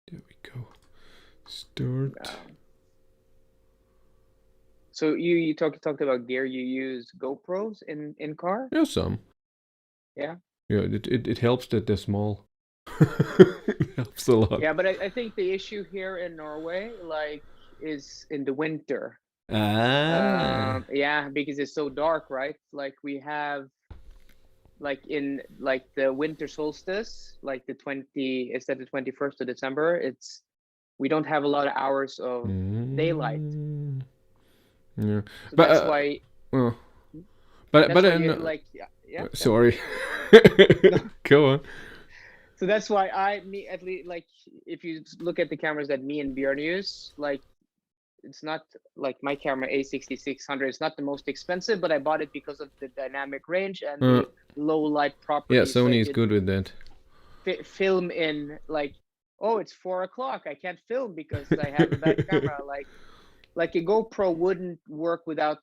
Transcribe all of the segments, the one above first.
There we go. Start. So you talked about gear. You use GoPros in car? Yeah, some. Yeah. Yeah, it helps that they're small. It helps a lot. Yeah, but I think the issue here in Norway, like, is in the winter. Ah. Yeah, because it's so dark, right? Like we have like in like the winter solstice, like the 20, instead of 21st of December, we don't have a lot of hours of daylight. Yeah. So But that's why well, but you like, yeah. sorry. No. Go on. So that's why me at least, like, if you look at the cameras that me and Björn use, like, it's not like my camera A6600. It's not the most expensive, but I bought it because of the dynamic range and the low light Yeah, properties. So I Sony is could good with that. film in, like, oh, it's 4 o'clock. I can't film because I have a bad camera. Like a GoPro wouldn't work without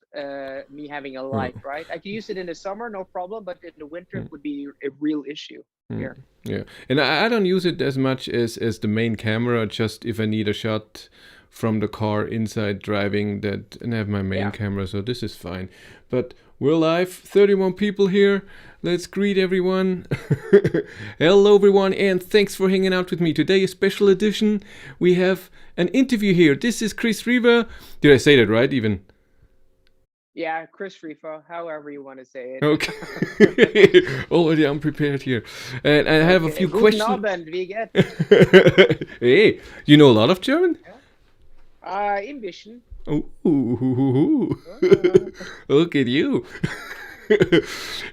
me having a light, right? I can use it in the summer, no problem, but in the winter it would be a real issue here. Yeah, and I don't use it as much as the main camera. Just if I need a shot from the car inside driving, that and have my main camera. So this is fine. But we're live, 31 people here. Let's greet everyone. Hello everyone, and thanks for hanging out with me today. A special edition. We have an interview here. This is Kris Rifa. Did I say that right? Even. Yeah, Kris Rifa, however you want to say it. Okay. Already unprepared here. And I have a few Guten questions. Abend, wie geht's? Hey, you know a lot of German? Ein bisschen. Oh, look at you.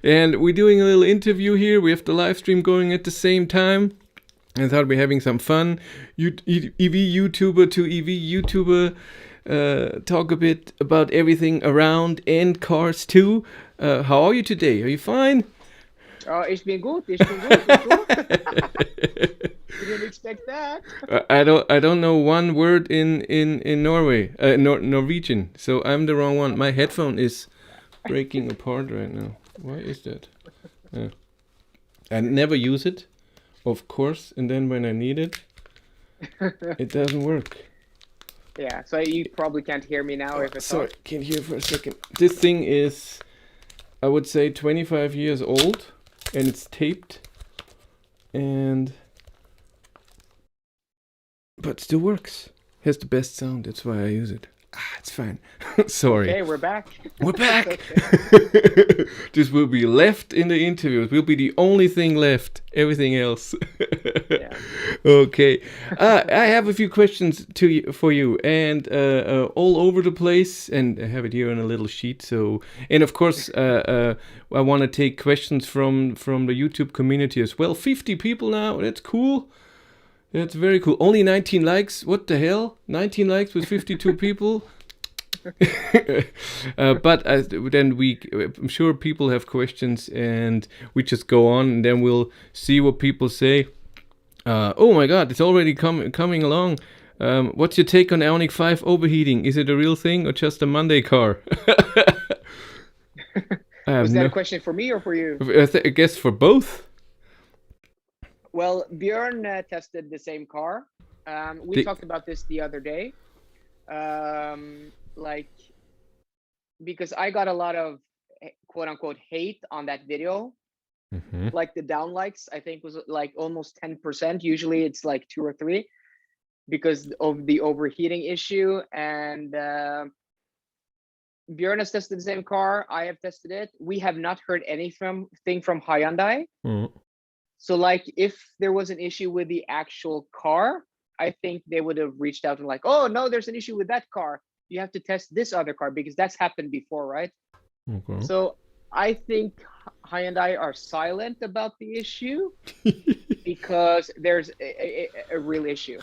And we're doing a little interview here. We have the live stream going at the same time. I thought we're having some fun. EV YouTuber to EV YouTuber. Talk a bit about everything around and cars too. How are you today? Are you fine? Ich bin gut. Ich bin gut. You didn't expect that. I don't know one word in Norway, Norwegian. So I'm the wrong one. My headphone is breaking apart right now. Why is that? I never use it, of course, and then when I need it, it doesn't work. Yeah, so you probably can't hear me now if it's sorry, can't hear for a second. This thing is, I would say, 25 years old, and it's taped, but still works. Has the best sound. That's why I use it. It's fine. Sorry. Okay, we're back. We're back. This will be left in the interview. It will be the only thing left. Everything else. Yeah. Okay. I have a few questions for you, and all over the place. And I have it here on a little sheet. So, and of course, I want to take questions from the YouTube community as well. 50 people now. That's cool. That's very cool. Only 19 likes. What the hell? 19 likes with 52 people. But then I'm sure people have questions, and we just go on, and then we'll see what people say. Oh my God, it's already coming along. What's your take on Ioniq 5 overheating? Is it a real thing or just a Monday car? Was that a question for me or for you? I guess for both. Well, Björn tested the same car. We talked about this the other day. Like, because I got a lot of quote unquote hate on that video. Mm-hmm. Like the down likes, I think, was like almost 10%. Usually it's like 2 or 3 because of the overheating issue. And Björn has tested the same car. I have tested it. We have not heard anything from Hyundai. Mm. So like, if there was an issue with the actual car, I think they would have reached out and like, oh no, there's an issue with that car. You have to test this other car because that's happened before, right? Okay. So I think Hyundai are silent about the issue because there's a real issue.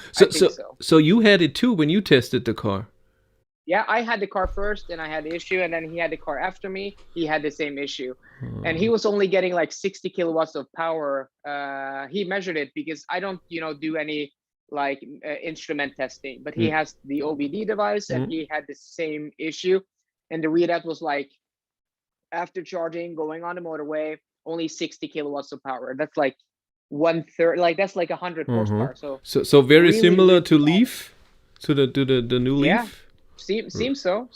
So you had it too when you tested the car? Yeah, I had the car first and I had the issue, and then he had the car after me. He had the same issue. And he was only getting like 60 kilowatts of power. He measured it because I don't, do any like instrument testing, but he has the OBD device and he had the same issue. And the readout was like, after charging, going on the motorway, only 60 kilowatts of power. That's like 1/3, like that's like 100 horsepower. So So very really, similar really to fast. Leaf, to the new Yeah, Leaf, seems so.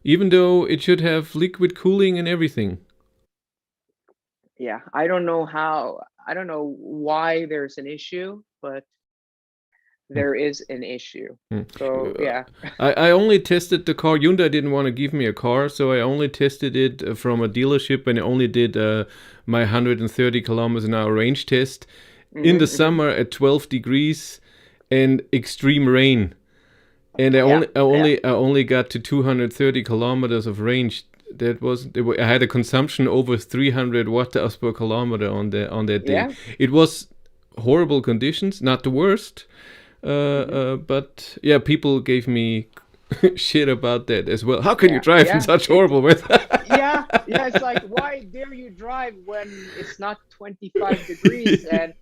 even though it should have liquid cooling and everything. Yeah, I don't know why there's an issue, but there is an issue. So yeah. I only tested the car. Hyundai didn't want to give me a car, so I only tested it from a dealership, and I only did my 130 kilometers an hour range test in the summer at 12 degrees and extreme rain. And I only got to 230 kilometers of range. I had a consumption over 300 watt-hours per kilometer on that day. Yeah. It was horrible conditions, not the worst. But yeah, people gave me shit about that as well. How can you drive in such horrible weather? yeah, it's like, why dare you drive when it's not 25 degrees? And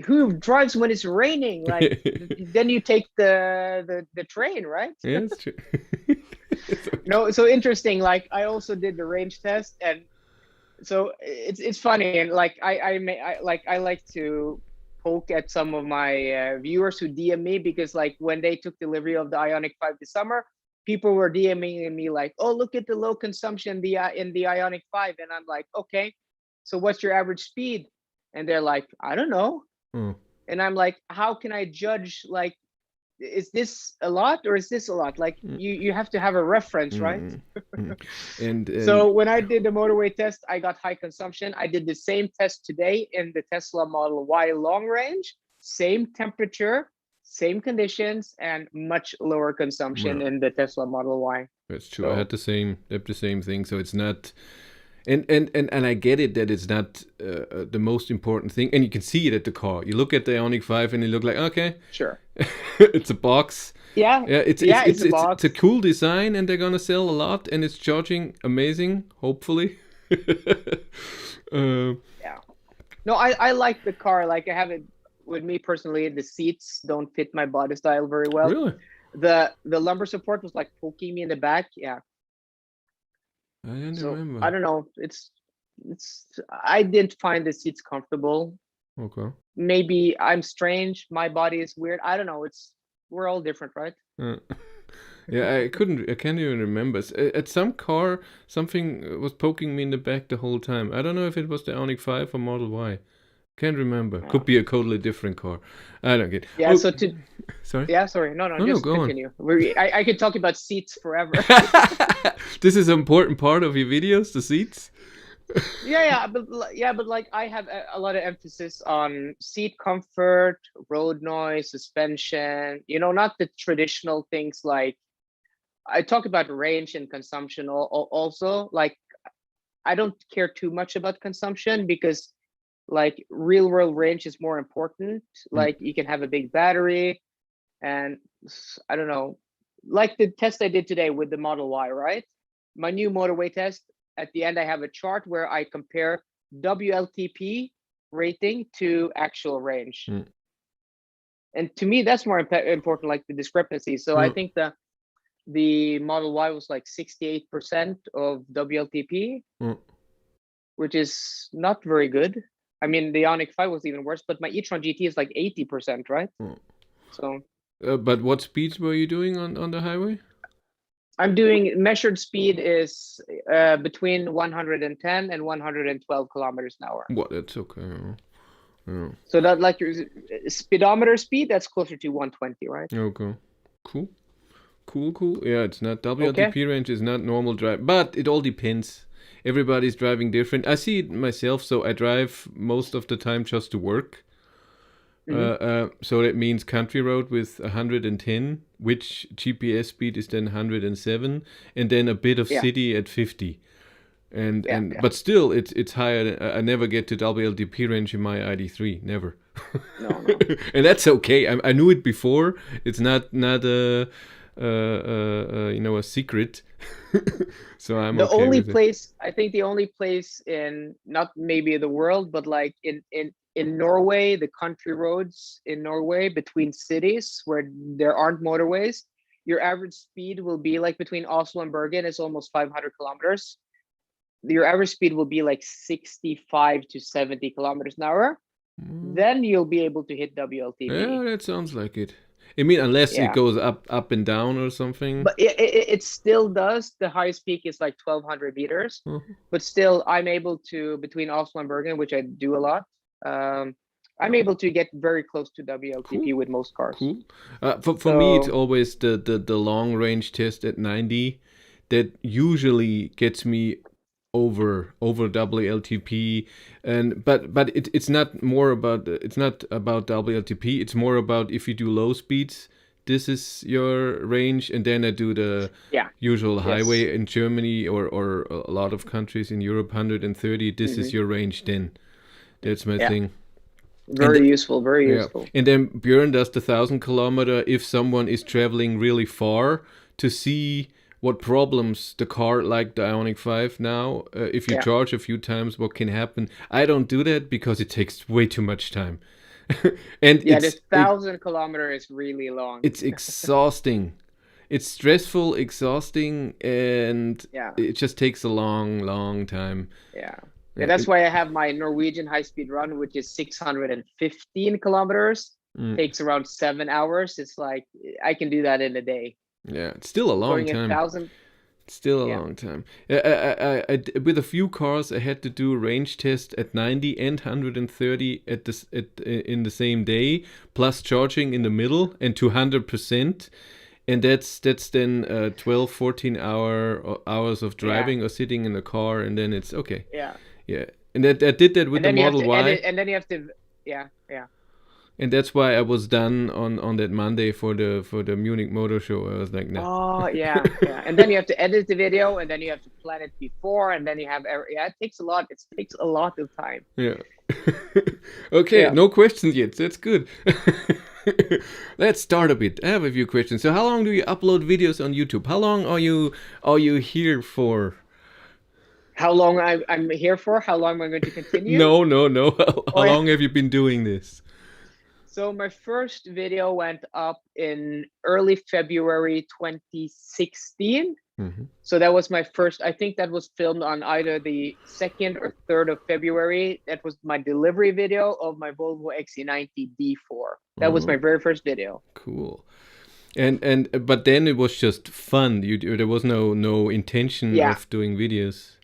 who drives when it's raining? Like, then you take the train, right? Yeah, that's true. No, so interesting. Like, I also did the range test, and so it's funny, and like I like to poke at some of my viewers who DM me, because like when they took delivery of the Ioniq 5 this summer, people were DMing me like, oh, look at the low consumption in the Ioniq 5, and I'm like, okay, so what's your average speed? And they're like, I don't know. And I'm like, how can I judge, like, is this a lot or is this a lot? Like, you have to have a reference, right? And so when I did the motorway test, I got high consumption. I did the same test today in the Tesla Model Y long range, same temperature, same conditions, and much lower consumption in the Tesla Model Y. That's true. So I had the same thing. So it's not. And I get it that it's not the most important thing, and you can see it at the car. You look at the Ioniq 5 and you look like, okay, sure, it's a box. Yeah, it's a box. It's a cool design, and they're gonna sell a lot, and it's charging amazing, hopefully. Yeah, no, I like the car. Like, I have it with me personally. The seats don't fit my body style very well. Really? The lumbar support was like poking me in the back. Yeah. I didn't remember. I don't know. I didn't find the seats comfortable. Okay. Maybe I'm strange. My body is weird. I don't know. We're all different, right? Yeah, I can't even remember. At some car, something was poking me in the back the whole time. I don't know if it was the Ioniq 5 or Model Y. Can't remember. Yeah. Could be a totally different car. I don't get. Yeah. So sorry. Yeah. Sorry. No. Just continue. I could talk about seats forever. This is an important part of your videos, the seats. But like I have a lot of emphasis on seat comfort, road noise, suspension. Not the traditional things. Like, I talk about range and consumption also. Like, I don't care too much about consumption, because like real world range is more important. Like, you can have a big battery, and I don't know, like the test I did today with the Model Y, right? My new motorway test, at the end I have a chart where I compare WLTP rating to actual range. And to me, that's more important, like the discrepancy. So I think the Model Y was like 68% of WLTP, which is not very good. I mean, the Ioniq 5 was even worse, but my e-tron GT is like 80%, right? So. But what speeds were you doing on the highway? I'm doing measured speed is between 110 and 112 kilometers an hour. What? That's okay. Yeah. So that, like, your speedometer speed, that's closer to 120, right? Okay. Cool. Yeah, it's not WLTP range is not normal drive, but it all depends. Everybody's driving different. I see it myself, so I drive most of the time just to work. So that means country road with 110, which GPS speed is then 107, and then a bit of city at 50. But still, it's higher. I never get to WLTP range in my ID3, never. No. And that's okay. I knew it before. It's not a secret. So I'm the okay only with place it. I think the only place in, not maybe the world, but like in Norway, the country roads in Norway between cities where there aren't motorways, your average speed will be like between Oslo and Bergen, it's almost 500 kilometers. Your average speed will be like 65 to 70 kilometers an hour. then you'll be able to hit WLTP. Yeah, that sounds like it. I mean, unless it Yeah. goes up and down or something. But it still does. The highest peak is like 1,200 meters. But still, I'm able to, between Oslo and Bergen, which I do a lot, I'm able to get very close to WLTP Cool. with most cars. Cool. For me, it's always the long range test at 90 that usually gets me over WLTP, and but it's not about WLTP. It's more about if you do low speeds, this is your range, and then I do the usual highway in Germany or a lot of countries in Europe, 130. This is your range. Then that's my thing. Very useful, very useful. And then Björn does the 1,000 kilometer if someone is traveling really far to see what problems the car, like the Ioniq 5 now, if you charge a few times, what can happen. I don't do that because it takes way too much time. And this 1,000 kilometer is really long. It's exhausting. It's stressful, exhausting, and it just takes a long time. Yeah, that's why I have my Norwegian high-speed run, which is 615 kilometers. Takes around 7 hours. It's like I can do that in a day. Yeah, it's still a long time. 1,000. Still a long time. I with a few cars, I had to do a range test at 90 and 130 in the same day, plus charging in the middle and to 100%. And that's then 12, 14 hours of driving or sitting in the car, and then it's okay. Yeah. Yeah. And I did that with the Model Y. And then you have to, yeah. And that's why I was done on that Monday for the Munich Motor Show. I was like, no. Oh, yeah. And then you have to edit the video, and then you have to plan it before, and then you have, it takes a lot. It takes a lot of time. Yeah. Okay, no questions yet. That's good. Let's start a bit. I have a few questions. So how long do you upload videos on YouTube? How long are you here for? How long I'm here for? How long am I going to continue? No. How long have you been doing this? So my first video went up in early February 2016. So that was my first, I think that was filmed on either the 2nd or 3rd of February. That was my delivery video of my Volvo XC90 D4. That was my very first video. Cool. And but then it was just fun. There was no intention of doing videos.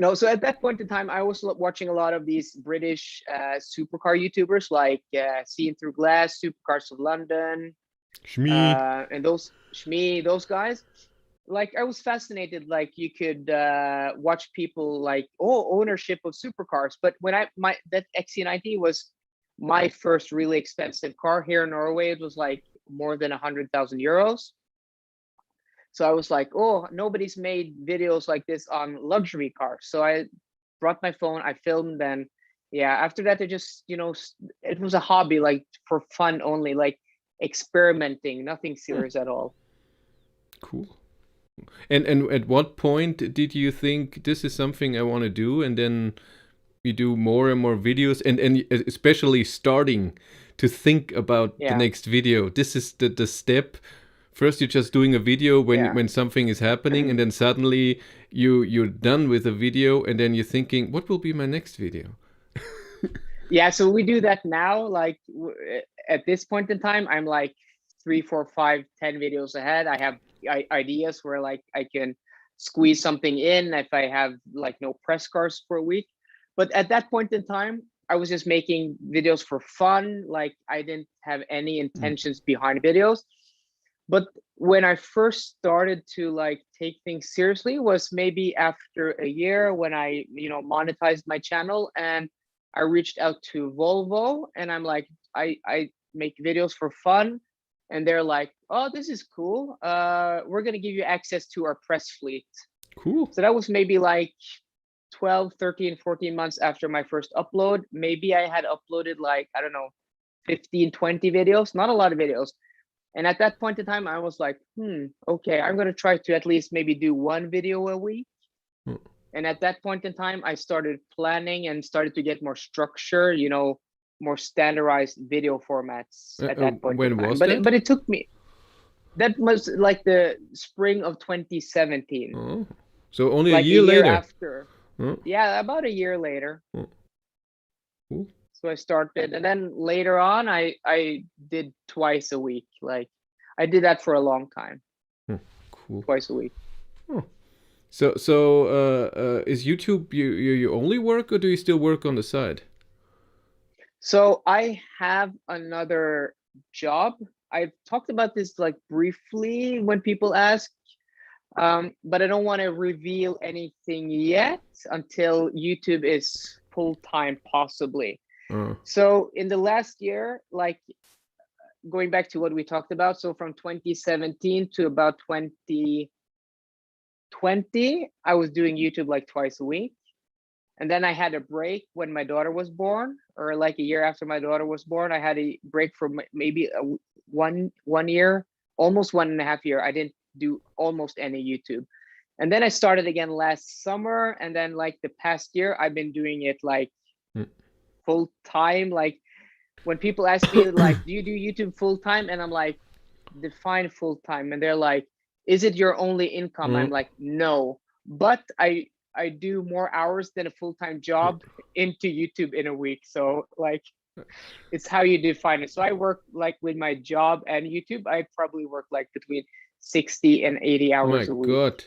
No, so at that point in time, I was watching a lot of these British supercar YouTubers like Seeing Through Glass, Supercars of London, and those guys. Like, I was fascinated, like, you could watch people like, ownership of supercars. But when that XC90 was my first really expensive car here in Norway, it was like more than 100,000 euros. So I was like, nobody's made videos like this on luxury cars. So I brought my phone, I filmed, and after that, I just, it was a hobby, like for fun only, like experimenting, nothing serious at all. Cool. And at what point did you think this is something I want to do? And then you do more and more videos, and especially starting to think about the next video. This is the step. First, you're just doing a video when something is happening, and then suddenly you're done with a video, and then you're thinking, what will be my next video? So we do that now. Like at this point in time, I'm like 3, 4, 5, 10 videos ahead. I have ideas where like I can squeeze something in if I have like no press cars for a week. But at that point in time, I was just making videos for fun. Like I didn't have any intentions behind videos. But when I first started to like take things seriously was maybe after a year when I, monetized my channel, and I reached out to Volvo, and I'm like, I make videos for fun. And they're like, oh, this is cool. We're going to give you access to our press fleet. Cool. So that was maybe like 12, 13, 14 months after my first upload. Maybe I had uploaded like, I don't know, 15, 20 videos, not a lot of videos. And at that point in time, I was like, okay, I'm going to try to at least maybe do one video a week. And at that point in time, I started planning and started to get more structure, more standardized video formats at that point. When was that? But it took me, that was like the spring of 2017. Oh. So only like a year later. After. Yeah, about a year later. Cool. So I started, and then later on, I did twice a week. Like I did that for a long time. Cool. Twice a week. So is YouTube your only work, or do you still work on the side? So I have another job. I've talked about this like briefly when people ask, but I don't want to reveal anything yet until YouTube is full-time, possibly. So in the last year, like going back to what we talked about, so from 2017 to about 2020, I was doing YouTube like twice a week. And then I had a break when my daughter was born, or like a year after my daughter was born. I had a break for maybe one year, almost 1.5 years. I didn't do almost any YouTube. And then I started again last summer. And then like the past year, I've been doing it like full time. Like when people ask me like, do you do YouTube full time? And I'm like, define full time. And they're like, is it your only income? I'm like, no, but I do more hours than a full-time job into YouTube in a week. So like, it's how you define it. So I work like with my job and YouTube, I probably work like between 60 and 80 hours a week. Oh my God.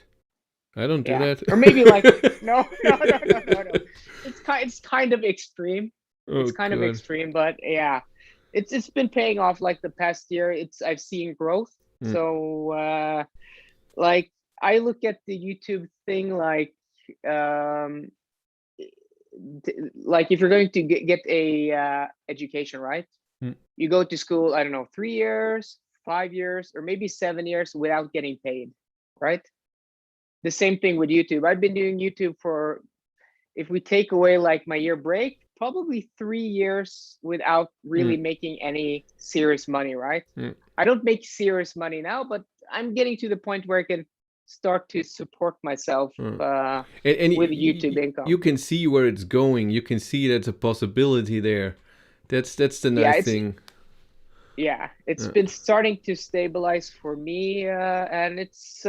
I don't do that. Or maybe like, no. It's kind of extreme. It's kind of extreme, but yeah, it's been paying off like the past year. I've seen growth. So like I look at the YouTube thing like if you're going to get a education, right? You go to school, I don't know, 3 years, 5 years, or maybe 7 years without getting paid, right? The same thing with YouTube. I've been doing YouTube for, if we take away like my year break, probably 3 years without really making any serious money, right? I don't make serious money now, but I'm getting to the point where I can start to support myself and with YouTube income. You can see where it's going. You can see that's a possibility there. That's the nice thing. Yeah, it's been starting to stabilize for me, and it's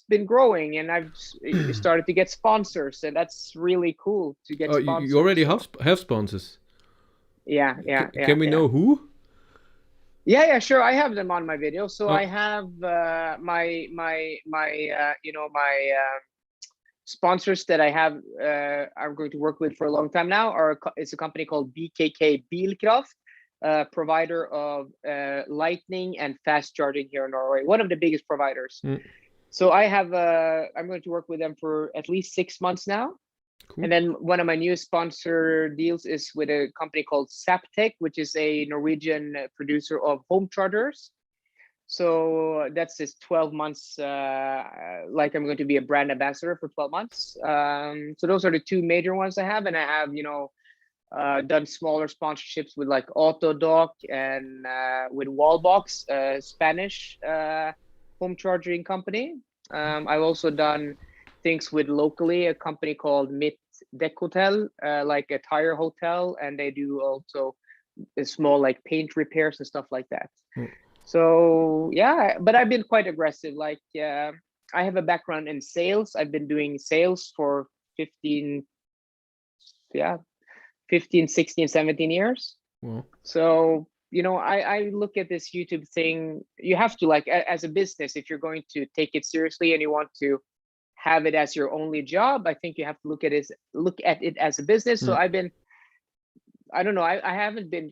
been growing, and I've started to get sponsors, and that's really cool to get sponsors. You already have sponsors? Yeah. Can we know who? Yeah, sure. I have them on my video. So I have my sponsors that I have. I'm going to work with for a long time now. It's a company called BKK Bilkraft, provider of lightning and fast charging here in Norway. One of the biggest providers. So I have. I'm going to work with them for at least 6 months now. Cool. And then one of my new sponsor deals is with a company called Saptek, which is a Norwegian producer of home chargers. So that's just 12 months. Like I'm going to be a brand ambassador for 12 months. So those are the two major ones I have. And I have, done smaller sponsorships with like Autodoc and with Wallbox, Spanish home charging company. I've also done things with locally a company called Mitt Deck Hotel, like a tire hotel, and they do also a small like paint repairs and stuff like that. So yeah, but I've been quite aggressive. Like I have a background in sales. I've been doing sales for 15, 16, 17 years. So I look at this YouTube thing. You have to, like, as a business, if you're going to take it seriously and you want to have it as your only job, I think you have to look at it as a business. So I don't know, I haven't been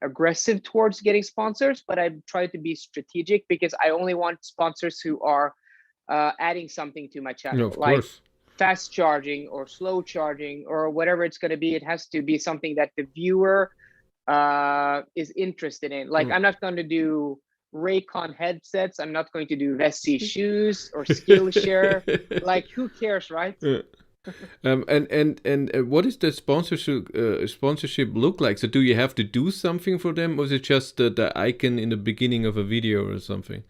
aggressive towards getting sponsors, but I've tried to be strategic because I only want sponsors who are adding something to my channel. Of course. Fast charging or slow charging or whatever it's going to be. It has to be something that the viewer is interested in. Like I'm not going to do Raycon headsets. I'm not going to do Vessi shoes or Skillshare. Like, who cares, right? And what is the sponsorship look like? So do you have to do something for them, or is it just the icon in the beginning of a video or something?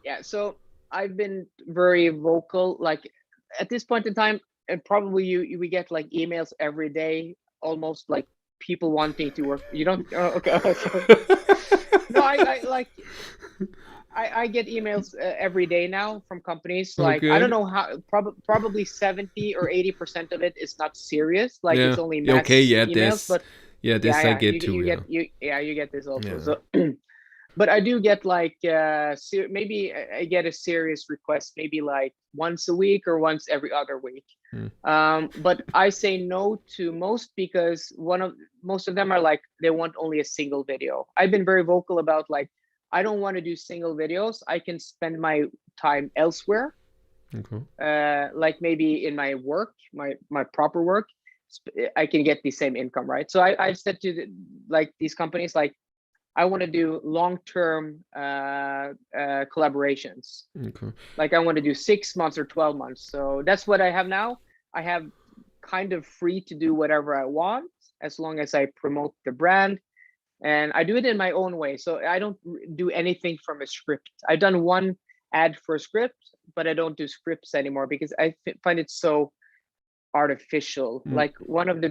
Yeah, so I've been very vocal. Like at this point in time, and probably we get like emails every day, almost like people wanting to work. You don't? Oh, okay. No, I get emails every day now from companies. Like, I don't know how, probably 70 or 80% of it is not serious. Like, it's only mass emails. But I get too. You get this also. So, but I do get like maybe I get a serious request, maybe like once a week or once every other week. But I say no to most because most of them are like, they want only a single video. I've been very vocal about like, I don't want to do single videos. I can spend my time elsewhere. Like maybe in my work, my proper work, I can get the same income, right? So I've said to like these companies, like, I want to do long-term collaborations. Like I want to do 6 months or 12 months. So that's what I have now. I have kind of free to do whatever I want as long as I promote the brand. And I do it in my own way. So I don't do anything from a script. I've done one ad for a script, but I don't do scripts anymore because I find it so artificial. Like a lot of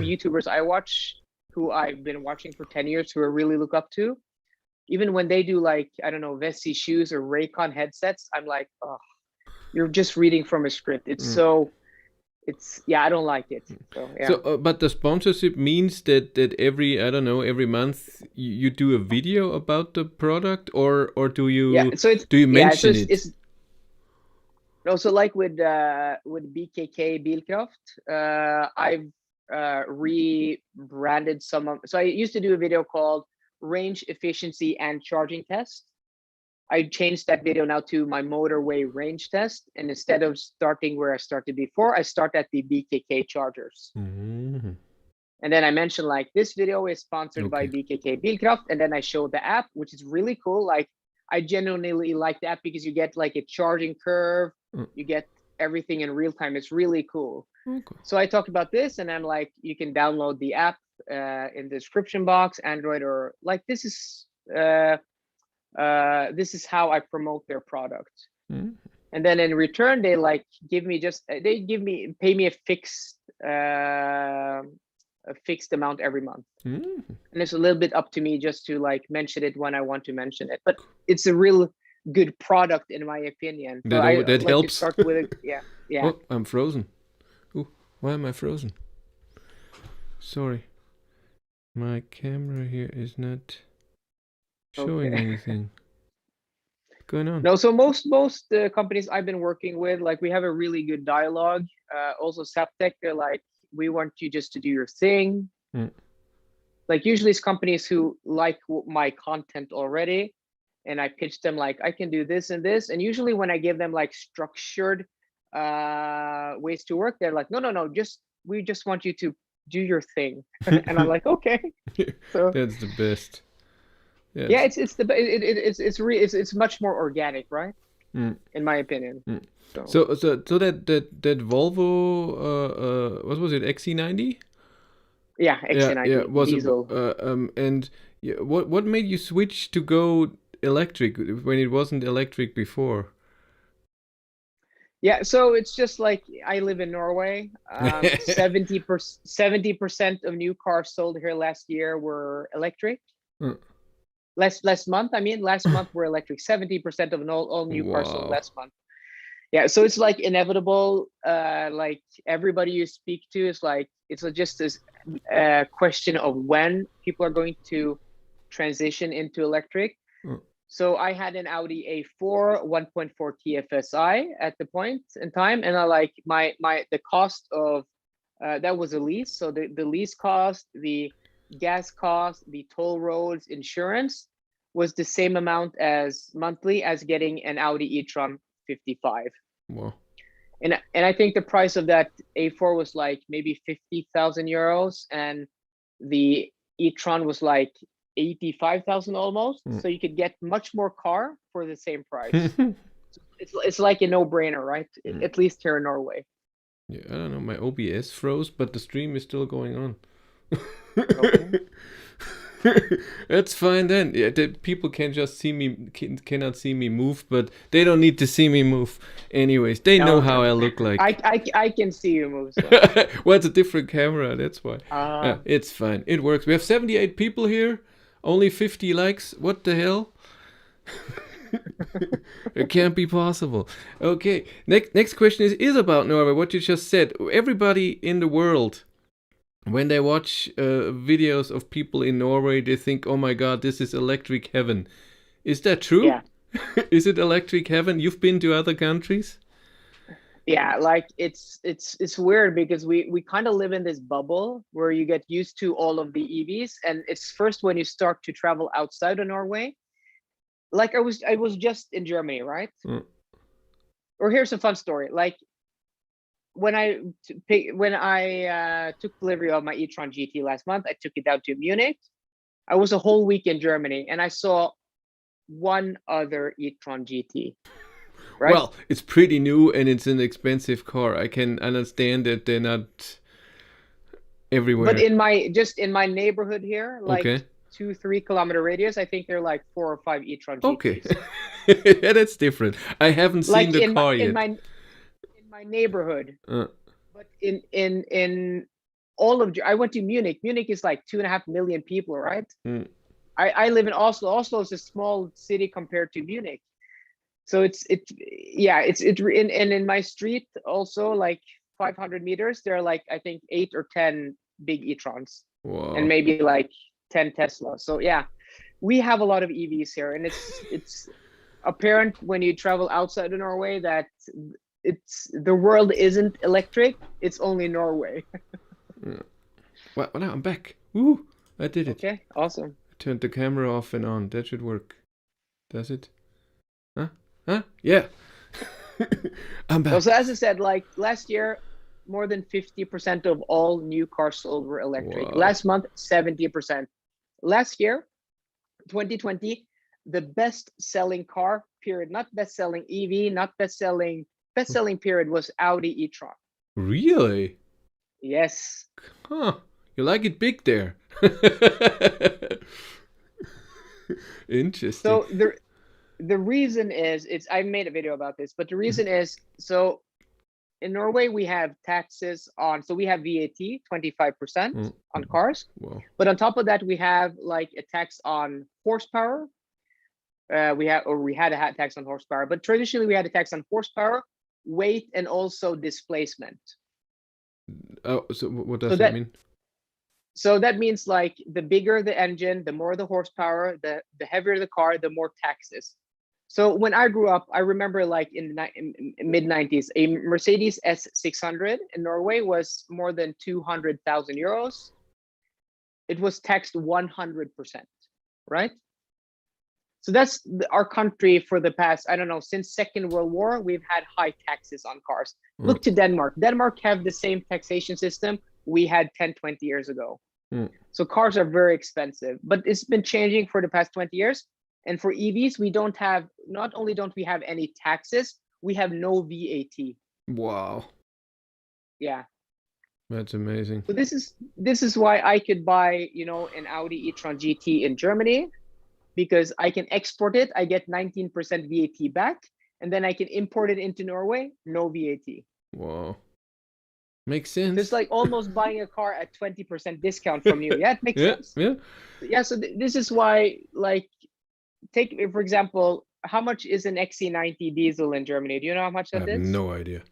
YouTubers I watch, who I've been watching for 10 years, who I really look up to, even when they do like, I don't know, Vessi shoes or Raycon headsets, I'm like, oh, you're just reading from a script. It's I don't like it. So, So, but the sponsorship means that every, I don't know, every month you do a video about the product, or do you mention it? No, so like with BKK Bilkraft, I've rebranded so I used to do a video called Range Efficiency and Charging Test. I changed that video now to my motorway range test, and instead of starting where I started before, I start at the BKK chargers. And then I mentioned like, this video is sponsored by BKK Bilkraft, and then I show the app, which is really cool. Like, I genuinely like the app because you get like a charging curve, you get everything in real time. It's really cool. So I talked about this, and I'm like, you can download the app in the description box, Android, or like, this is how I promote their product. And then in return, they like pay me a fixed amount every month. And it's a little bit up to me just to like mention it when I want to mention it. But it's a real good product in my opinion. So that helps. To start with it. Oh, I'm frozen. Oh, why am I frozen? Sorry. My camera here is not showing anything. What's going on? No, so most companies I've been working with, like, we have a really good dialogue. Also Saptech, they're like, we want you just to do your thing. Like usually it's companies who like my content already, and I pitch them like, I can do this and this. And usually when I give them like structured ways to work, they're like, no, we just want you to do your thing. And I'm like, okay. So that's the best. Yes. Yeah, it's much more organic, right? In my opinion. So that Volvo, what was it, XC90? Yeah, XC90 was diesel. And what made you switch to go electric when it wasn't electric before? Yeah, so it's just like, I live in Norway. 70% of new cars sold here last year were electric. Last month were electric. 70% of all new cars sold last month. Yeah, so it's like inevitable. Like everybody you speak to is like, it's just this question of when people are going to transition into electric. So I had an Audi A4 1.4 TFSI at the point in time, and I like the cost of that was a lease. So the lease cost, the gas cost, the toll roads, insurance was the same amount as monthly as getting an Audi e-tron 55. Wow. And I think the price of that A4 was like maybe 50,000 euros, and the e-tron was like 85,000 almost. So you could get much more car for the same price. It's like a no-brainer, right? At least here in Norway. Yeah, I don't know. My OBS froze, but the stream is still going on. That's fine then. Yeah, people can just see me, cannot see me move, but they don't need to see me move. Anyways, they know how I look like. I can see you move. So. Well, it's a different camera. That's why. Yeah, it's fine. It works. We have 78 people here. Only 50 likes. What the hell? It can't be possible. Okay, next question is about Norway. What you just said. Everybody in the world, when they watch videos of people in Norway, they think, "Oh my God, this is electric heaven." Is that true? Yeah. Is it electric heaven? You've been to other countries? Yeah, like it's weird because we kind of live in this bubble where you get used to all of the EVs, and it's first when you start to travel outside of Norway. Like I was just in Germany, right? Or here's a fun story. Like when I took delivery of my e-tron GT last month, I took it down to Munich. I was a whole week in Germany, and I saw one other e-tron GT. Right? Well, it's pretty new and it's an expensive car. I can understand that they're not everywhere. But in my neighborhood here, like 2-3 kilometer radius, I think they're like 4 or 5 e-tron GTs. Okay. Yeah, that's different. I haven't seen the car yet. In my neighborhood. But in all of I went to Munich. Munich is like 2.5 million people, right? I live in Oslo. Oslo is a small city compared to Munich. So it's in my street also, like 500 meters, there are like I think 8 or 10 big e-trons. Wow. And maybe like 10 Teslas. So yeah, we have a lot of EVs here, and it's apparent when you travel outside of Norway that the world isn't electric. It's only Norway. Well, now I'm back. Woo! I did it. Okay, awesome. I turned the camera off and on. That should work. Does it? Huh? Yeah. I'm back. So as I said, like last year, more than 50% of all new cars sold were electric. Wow. Last month, 70%. Last year, 2020, the best-selling car period, not best-selling EV, not best-selling period was Audi e-tron. Really? Yes. Huh. You like it big there. Interesting. So the reason is I made a video about this, but the reason is, so in Norway we have taxes on, so we have VAT 25% on cars. Wow. But on top of that we have like a tax on horsepower. We had a tax on horsepower, but traditionally we had a tax on horsepower, weight, and also displacement. Oh, so what does that mean? So that means like the bigger the engine, the more the horsepower, the heavier the car, the more taxes. So when I grew up, I remember like in mid-90s, a Mercedes S600 in Norway was more than 200,000 euros. It was taxed 100%, right? So that's our country for the past, I don't know, since Second World War, we've had high taxes on cars. Look to Denmark. Denmark have the same taxation system we had 10, 20 years ago. So cars are very expensive, but it's been changing for the past 20 years. And for EVs, not only don't we have any taxes, we have no VAT. Wow. Yeah. That's amazing. So this is why I could buy, an Audi e-tron GT in Germany, because I can export it. I get 19% VAT back, and then I can import it into Norway, no VAT. Wow. Makes sense. It's like almost buying a car at 20% discount from you. Yeah, it makes sense. Yeah. Yeah, so this is why, like, take, for example, how much is an XC90 diesel in Germany? Do you know how much that is? I have no idea.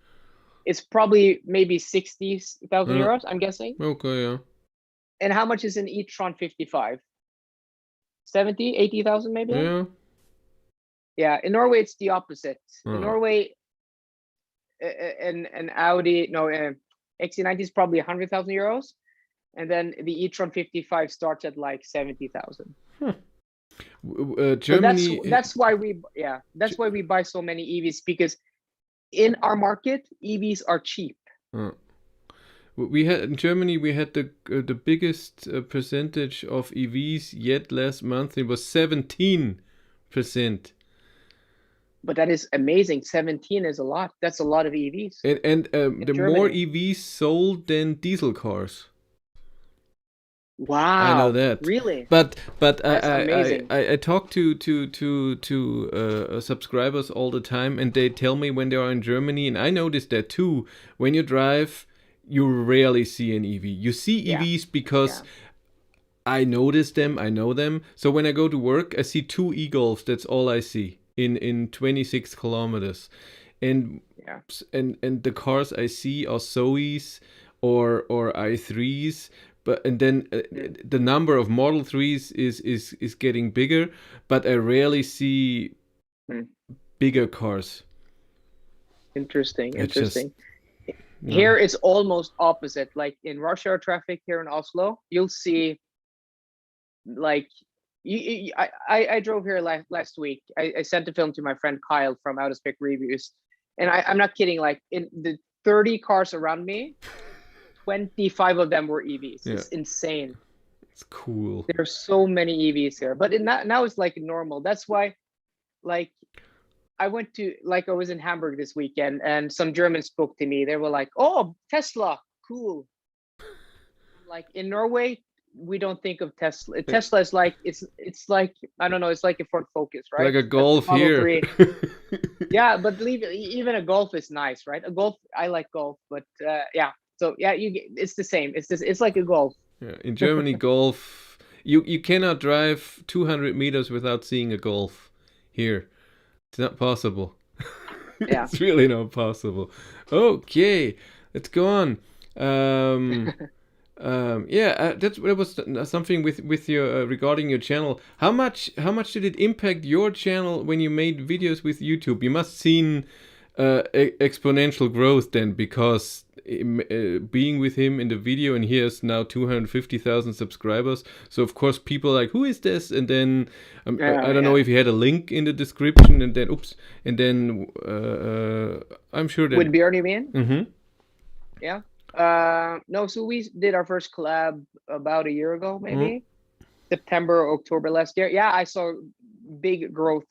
It's probably maybe 60,000 euros, I'm guessing. Okay, yeah. And how much is an e-tron 55? 70, 80,000 maybe? Yeah. Yeah, in Norway, it's the opposite. In Norway, an Audi, XC90 is probably 100,000 euros. And then the e-tron 55 starts at like 70,000. Germany. So that's why we buy so many EVs, because in our market, EVs are cheap. We had in Germany. We had the biggest percentage of EVs yet last month. It was 17%. But that is amazing. 17 is a lot. That's a lot of EVs. And the Germany. more EVs sold than diesel cars. Wow. I know that. Really? But amazing. I talk to subscribers all the time, and they tell me when they are in Germany, and I noticed that too. When you drive, you rarely see an EV. You see EVs because I notice them, I know them. So when I go to work, I see 2 e-golfs. That's all I see in 26 kilometers. And Yeah. and the cars I see are Zoes or i3s, but and then the number of Model 3s is getting bigger, but I rarely see bigger cars. Interesting. It's just Here it's almost opposite. Like in rush hour traffic here in Oslo, you'll see like I drove here last week. I sent a film to my friend Kyle from Out of Spec Reviews, and I'm not kidding. Like in the 30 cars around me, 25 of them were EVs. It's insane. It's cool. There's so many EVs here, but now it's like normal. That's why, like, I went to, like, I was in Hamburg this weekend, and some Germans spoke to me. They were like, "Oh, Tesla, cool." Like in Norway, we don't think of Tesla. Tesla is like it's like, I don't know. It's like a Ford Focus, right? Like a Golf here. Yeah, but even a Golf is nice, right? A Golf, I like Golf, but yeah. So yeah, it's the same. It's like a Golf. Yeah, in Germany, Golf. You cannot drive 200 meters without seeing a Golf here. It's not possible. Yeah. It's really not possible. Okay, let's go on. That was something with your regarding your channel. How much did it impact your channel when you made videos with YouTube? You must seen exponential growth then, because being with him in the video, and he has now 250,000 subscribers. So of course people are like, who is this? And then I don't know if he had a link in the description, and then I'm sure that with Björn, you mean? Mm-hmm. Yeah. No, so we did our first collab about a year ago, maybe September or October last year. Yeah, I saw big growth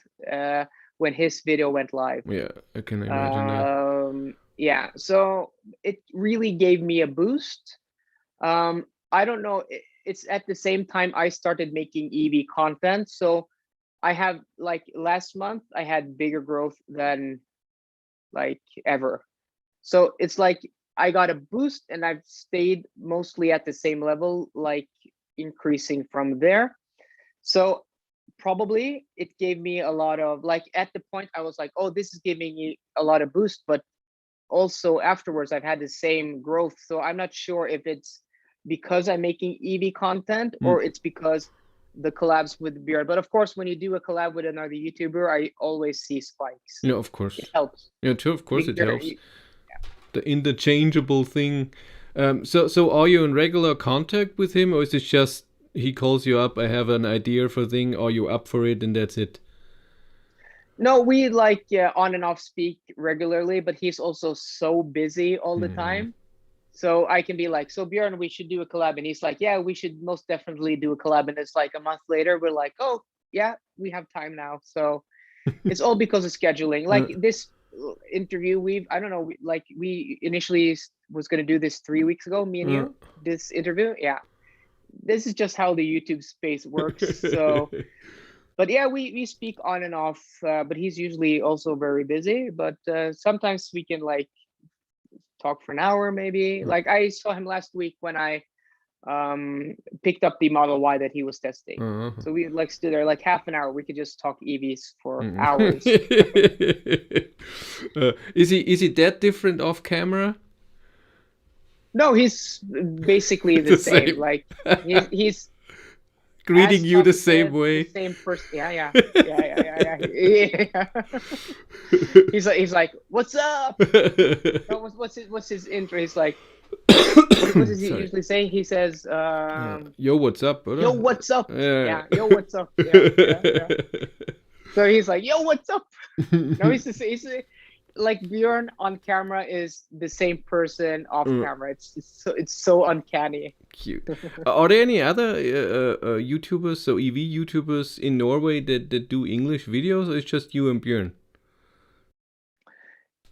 when his video went live. Yeah, I can imagine that. Yeah, so it really gave me a boost. I don't know, it's at the same time I started making EV content. So I have, like, last month I had bigger growth than like ever. So it's like I got a boost and I've stayed mostly at the same level, like increasing from there. So probably it gave me a lot of, like, at the point I was like, oh, this is giving me a lot of boost, but also afterwards I've had the same growth. So I'm not sure if it's because I'm making EV content or it's because the collabs with Björn. But of course, when you do a collab with another YouTuber, I always see spikes. Yeah, of course. It helps. Yeah, too, of course it helps. The interchangeable thing. So are you in regular contact with him, or is it just he calls you up, I have an idea for a thing, are you up for it, and that's it? No, we like on and off speak regularly, but he's also so busy all the time. So I can be like, so Björn, we should do a collab. And he's like, yeah, we should most definitely do a collab. And it's like a month later, we're like, oh, yeah, we have time now. So it's all because of scheduling. Like this interview, we initially was going to do this 3 weeks ago, me and you, this interview. Yeah. This is just how the YouTube space works. So, but yeah, we speak on and off, but he's usually also very busy. But sometimes we can like talk for an hour, maybe. Like I saw him last week when I picked up the Model Y that he was testing. So we like stood there like half an hour. We could just talk EVs for hours. Is he that different off camera? No, he's basically the same. Like he's greeting you the same way. The same person. Yeah. He's like, what's up? No, what's his intro? He's like, what does he usually say? He says, yo, what's up, brother? Yo, what's up? Yeah, yo, what's up? Yeah. So he's like, yo, what's up? No, he's like Björn on camera is the same person off camera. It's so uncanny. Cute. Are there any other YouTubers, so EV YouTubers in Norway that do English videos, or it's just you and Björn?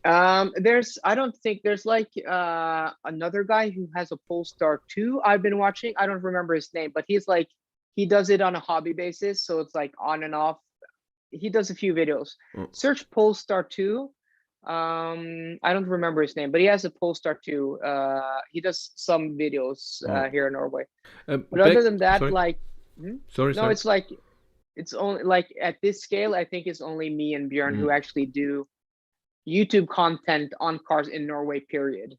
I don't think there's like another guy who has a Polestar 2 I've been watching. I don't remember his name, but he's like, he does it on a hobby basis, so it's like on and off. He does a few videos. Search Polestar 2. I don't remember his name, but he has a Polestar too. He does some videos here in Norway. But other than that, sorry. like, Sorry. it's like it's only like at this scale, I think it's only me and Björn who actually do YouTube content on cars in Norway, period.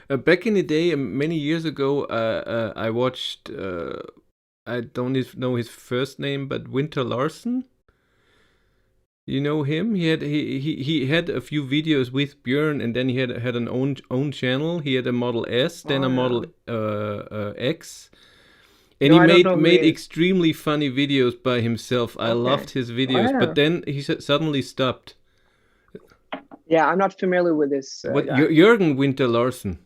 Back in the day, many years ago, I watched, I don't know his first name, but Winter Larsen. You know him? He had a few videos with Björn, and then he had an own channel. He had a Model S, then a Model X. And he made extremely funny videos by himself. I loved his videos, but then he suddenly stopped. Yeah, I'm not familiar with this. Jürgen Winter Larsen,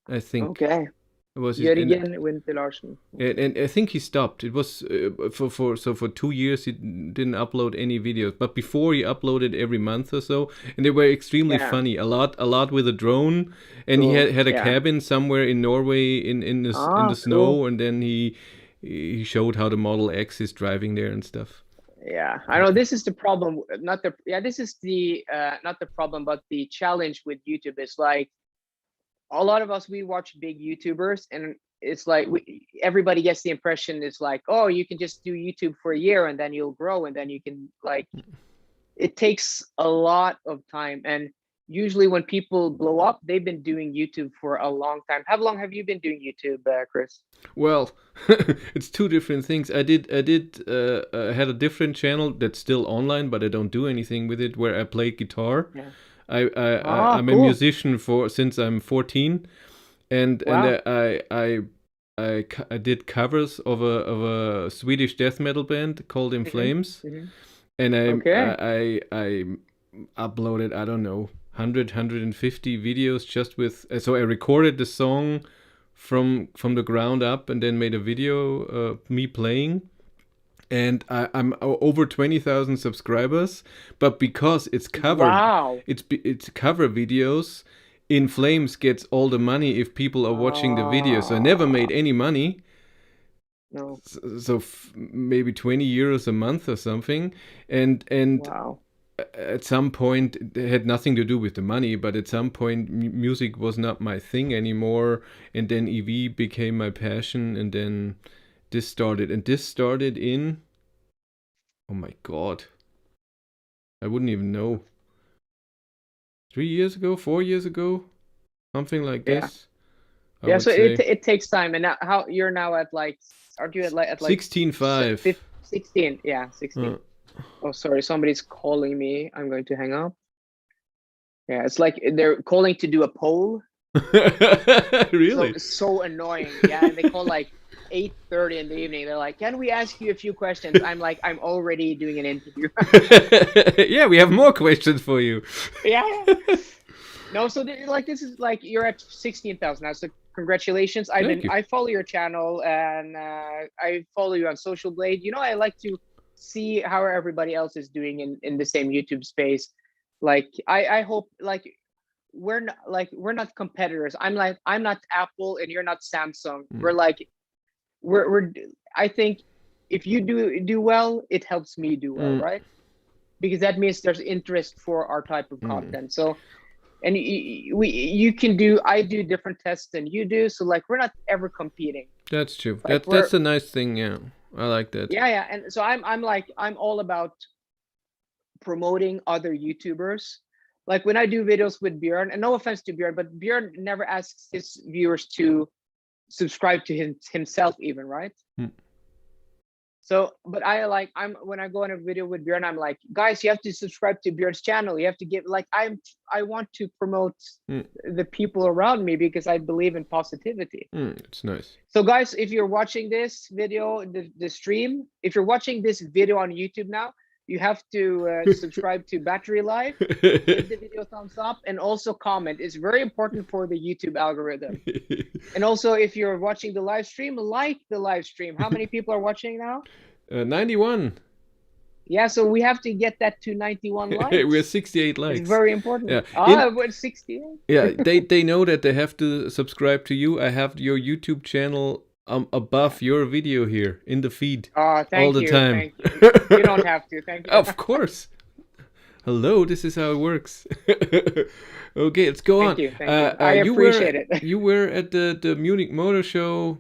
I think. Okay. Was Jürgen Winter Larsen. And I think he stopped. It was for 2 years he didn't upload any videos. But before he uploaded every month or so, and they were extremely funny. A lot with a drone, and he had a cabin somewhere in Norway in the snow, and then he showed how the Model X is driving there and stuff. Yeah, I know this is the problem. This is the not the problem, but the challenge with YouTube is like a lot of us, we watch big YouTubers, and it's like everybody gets the impression it's like, oh, you can just do YouTube for a year and then you'll grow, and then you can like, it takes a lot of time. And usually when people blow up, they've been doing YouTube for a long time. How long have you been doing YouTube, Kris? Well, it's two different things. I had a different channel that's still online, but I don't do anything with it, where I play guitar. Yeah. I'm cool. A musician since I'm 14, and I did covers of a Swedish death metal band called In Flames, and I uploaded, I don't know, 150 videos just with. So I recorded the song from the ground up, and then made a video me playing. And I'm over 20,000 subscribers, but because it's covered, it's cover videos. In Flames gets all the money if people are watching the video. So I never made any money. No. So maybe 20 euros a month or something, and at some point it had nothing to do with the money. But at some point, music was not my thing anymore, and then EV became my passion, and then. This started in, oh my god, I wouldn't even know, 3 years ago, 4 years ago, something like this. Yeah, so it takes time. And now, how you're now at like, aren't you at like 16.5? 16, yeah, 16. Oh, sorry, somebody's calling me. I'm going to hang up. Yeah, it's like they're calling to do a poll. Really? So it's so annoying. Yeah, and they call like 8:30 in the evening. They're like, can we ask you a few questions? I'm like, I'm already doing an interview. Yeah, we have more questions for you. Yeah. No, so this is like, you're at 16,000 now, so congratulations. I follow your channel, and I follow you on Social Blade. You know, I like to see how everybody else is doing in the same YouTube space. Like I hope, like, we're not competitors. I'm not Apple and you're not Samsung. We're I think if you do well, it helps me do well, right? Because that means there's interest for our type of content. So, and I do different tests than you do. So like, we're not ever competing. That's true. Like, that's a nice thing. Yeah, I like that. Yeah. And so I'm all about promoting other YouTubers. Like when I do videos with Björn, and no offense to Björn, but Björn never asks his viewers to subscribe to himself even, right? So, but when I go on a video with Björn, I'm like, guys, you have to subscribe to Björn's channel. You have to give, like, I want to promote the people around me, because I believe in positivity. It's nice. So guys, if you're watching this video, the stream, if you're watching this video on YouTube now, you have to subscribe to Battery Life, give the video a thumbs up, and also comment. It's very important for the YouTube algorithm. And also, if you're watching the live stream, like the live stream. How many people are watching now? 91. Yeah, so we have to get that to 91 likes. We're 68 likes. It's very important. Yeah. We're 68. Yeah, they know that they have to subscribe to you. I have your YouTube channel above your video here in the feed all the time. Thank you. You don't have to. Thank you. Of course. Hello, this is how it works. Okay, let's go on. Thank you. I appreciate it. You were at the Munich Motor Show.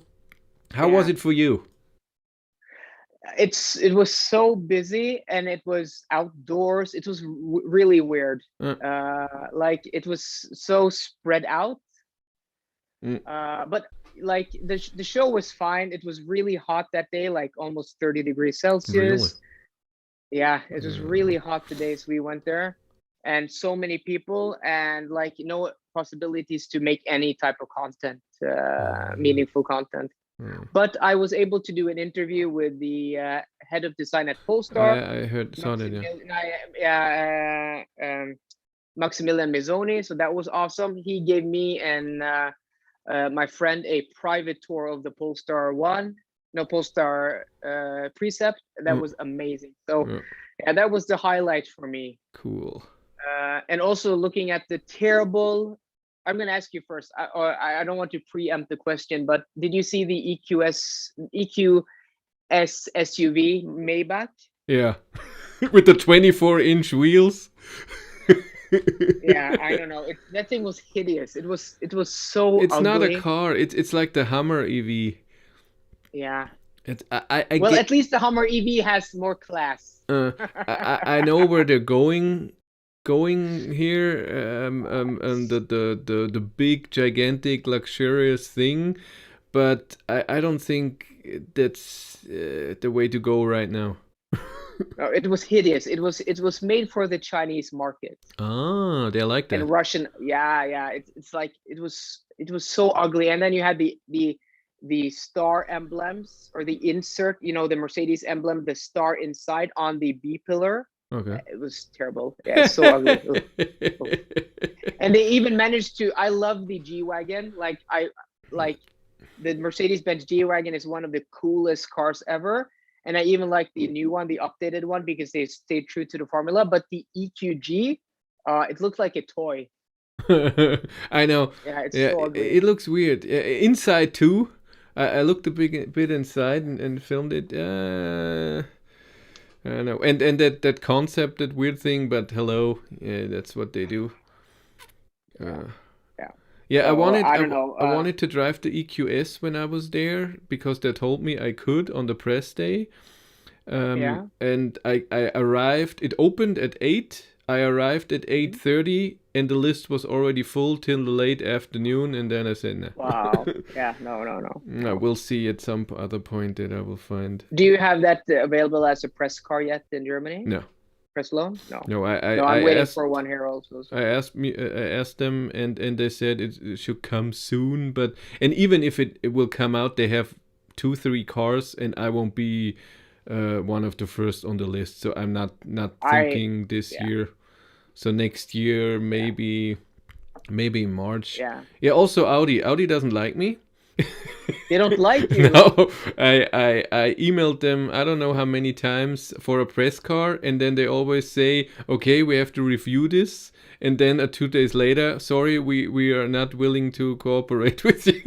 How was Yeah. it for you? It was so busy, and it was outdoors. It was really weird. Like it was so spread out. But like the show was fine. It was really hot that day, like almost 30 degrees Celsius. Really? Yeah, it was really hot the days we went there, and so many people, and like no possibilities to make any type of content, meaningful content. But I was able to do an interview with the head of design at Polestar. Saw that, yeah. Maximilian Mazzoni. So that was awesome. He gave me and my friend a private tour of the Polestar Precept. That was amazing. So yeah, that was the highlight for me. Cool. And also looking at the terrible. I'm going to ask you first. I don't want to preempt the question, but did you see the EQS SUV Maybach? Yeah, with the 24-inch wheels. Yeah, I don't know. That thing was hideous. It was so. It's ugly. not a car. It's like the Hummer EV. Yeah. At least the Hummer EV has more class. I know where they're going here, and the big, gigantic, luxurious thing, but I don't think that's the way to go right now. No, it was hideous. It was made for the Chinese market. Ah, they like that. And Russian, yeah. It's like it was so ugly. And then you had the star emblems, or the insert, the Mercedes emblem, the star inside on the B pillar. Okay. It was terrible. Yeah, it's so ugly. And they even managed to. I love the G-Wagon. Like the Mercedes-Benz G-Wagon is one of the coolest cars ever. And I even like the new one, the updated one, because they stayed true to the formula. But the EQG, it looks like a toy. I know. Yeah, it's so ugly. It looks weird. Inside too. I looked a bit inside and filmed it. I don't know. And that concept, that weird thing, but hello, yeah, that's what they do. Yeah, So, I wanted. I don't know. I wanted to drive the EQS when I was there because they told me I could on the press day. And I arrived. It opened at 8. I arrived at 8:30, and the list was already full till the late afternoon. And then I said, "Nah." Wow. Yeah. No. We'll see at some other point that I will find. Do you have that available as a press car yet in Germany? No. Press loan? No. I'm waiting for one here also. I asked them, and they said it should come soon. And even if it will come out, they have 2-3 cars, and I won't be one of the first on the list. So I'm not thinking this year. So next year, maybe in March. Yeah. Yeah. Also, Audi doesn't like me. They don't like you. No, I emailed them I don't know how many times for a press car, and then they always say, okay, we have to review this, and then 2 days later, sorry, we are not willing to cooperate with you.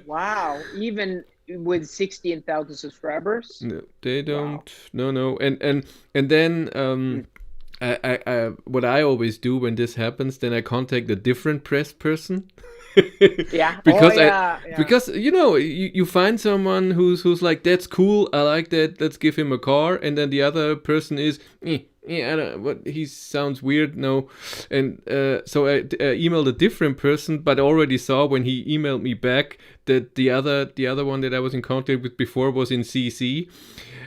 Wow, even with 16,000 subscribers? No, they don't. Wow. No, and then I what I always do when this happens, then I contact a different press person. Yeah. Because you find someone who's like, that's cool, I like that, let's give him a car, and then the other person is I don't, what, he sounds weird, no. And so I emailed a different person, but I already saw when he emailed me back that the other one that I was in contact with before was in CC.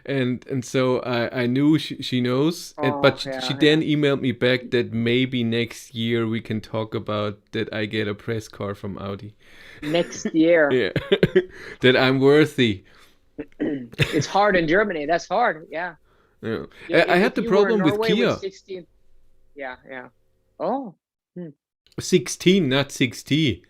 And so I knew she knows, she then emailed me back that maybe next year we can talk about that I get a press car from Audi. Next year. Yeah, that I'm worthy. It's hard in Germany. That's hard. Yeah. Yeah. I had the problem with Kia. With 16, yeah. Oh. 16, not 60.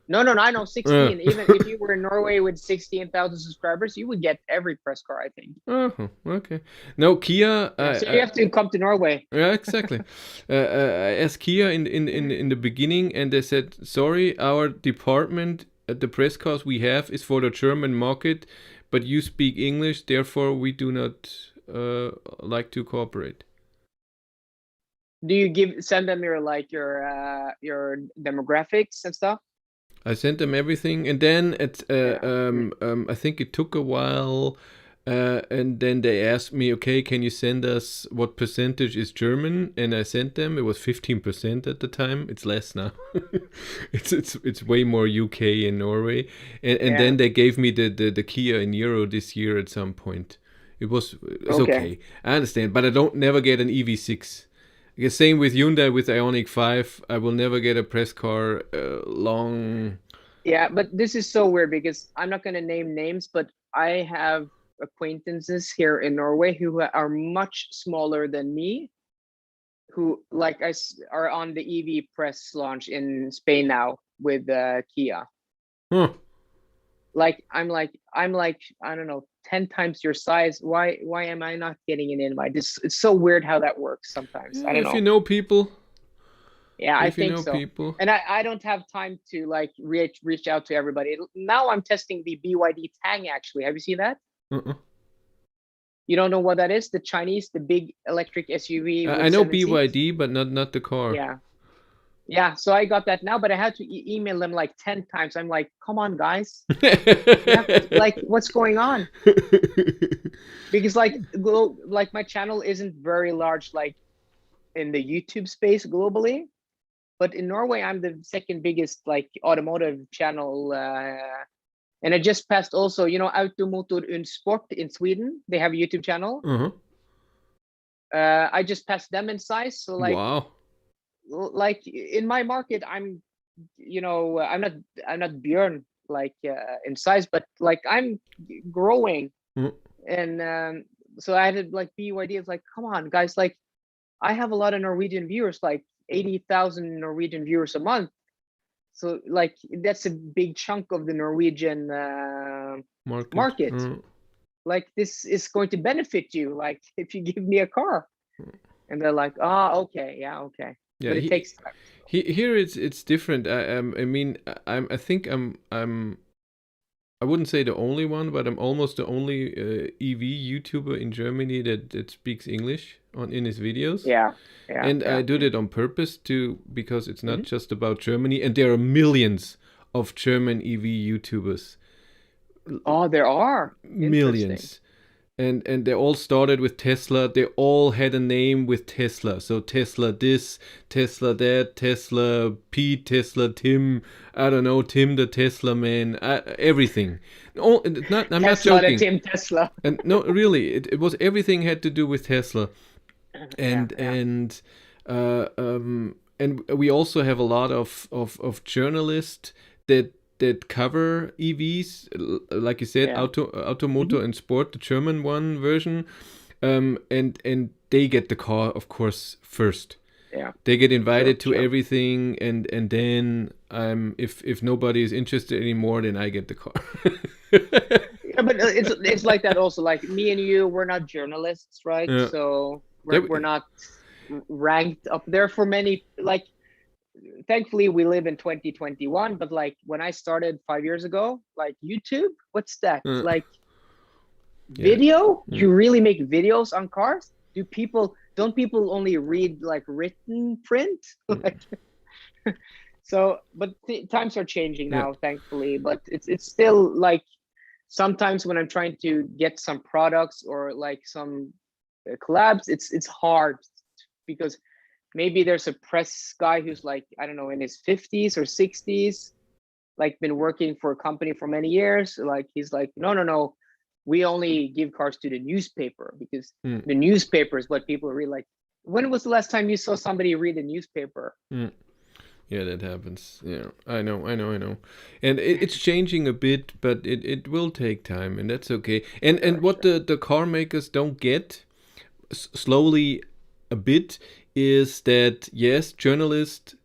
No, I know 16. Even if you were in Norway with 16,000 subscribers, you would get every press car, I think. Oh, okay. No, Kia. So you have to come to Norway. Yeah, exactly. I asked Kia in the beginning, and they said, sorry, our department, the press cars we have is for the German market, but you speak English, therefore we do not like to cooperate. Do you send them your demographics and stuff? I sent them everything, and then Yeah. I think it took a while, and then they asked me, okay, can you send us what percentage is German? And I sent them. It was 15% at the time. It's less now. It's way more UK and Norway, and Yeah. then they gave me the Kia in euro this year at some point. It's Okay. okay. I understand, but I don't never get an EV6. Okay, same with Hyundai with Ioniq 5. I will never get a press car long. Yeah, but this is so weird because I'm not going to name names, but I have acquaintances here in Norway who are much smaller than me, who are on the EV press launch in Spain now with Kia. Huh. I'm like I don't know, 10 times your size. Why am I not getting an invite? It's so weird how that works sometimes. Yeah, I don't if you know. know people, Yeah, I if you think know so. people. And I don't have time to like reach out to everybody. Now I'm testing the BYD Tang actually. Have you seen that? Uh-uh. You don't know what that is? The big electric SUV I with know 7 seats? BYD, but not the car. Yeah. Yeah, so I got that now, but I had to email them like 10 times. I'm like, come on, guys. You have to, like, what's going on? Because like my channel isn't very large, like in the YouTube space globally, but in Norway, I'm the second biggest like automotive channel. And I just passed also, Automotor und Sport in Sweden. They have a YouTube channel. Uh-huh. I just passed them in size. So Wow. like in my market, I'm not Björn like in size, but like I'm growing. Mm. And so I had to like BYD. It's like, come on, guys, like I have a lot of Norwegian viewers, like 80,000 Norwegian viewers a month. So like that's a big chunk of the Norwegian market. Like this is going to benefit you, like if you give me a car. And they're like, okay, yeah, okay. Yeah, But it takes time. here it's different. I mean, I think I wouldn't say the only one, but I'm almost the only EV YouTuber in Germany that speaks English in his videos. Yeah. And I do that on purpose because it's not just about Germany, and there are millions of German EV YouTubers. Oh, there are Millions. And they all started with Tesla. They all had a name with Tesla. So Tesla this, Tesla that, Tesla Pete, Tesla Tim, I don't know, Tim the Tesla man, everything. No, I'm Tesla, not joking. Tim Tesla. And no, really, it was everything had to do with Tesla. And we also have a lot of journalists that cover EVs, like you said, Automotor and Sport, the German one version, and they get the car, of course, first. Yeah. They get invited to everything, and then if nobody is interested anymore, then I get the car. Yeah, but it's like that also. Like me and you, we're not journalists, right? Yeah. So we're not ranked up there for many. Like, thankfully, we live in 2021. But like when I started 5 years ago, like YouTube, what's that? Like video? You really make videos on cars? Don't people only read like written print? Like, so, but times are changing now, thankfully. But it's still like sometimes when I'm trying to get some products or like some collabs, it's hard because maybe there's a press guy who's like, I don't know, in his 50s or 60s, like been working for a company for many years. Like he's like, no, we only give cars to the newspaper because the newspaper is what people read. Like, when was the last time you saw somebody read a newspaper? Yeah, that happens. Yeah, I know. And it's changing a bit, but it will take time, and that's okay. And what the car makers don't get slowly a bit is that, yes, journalists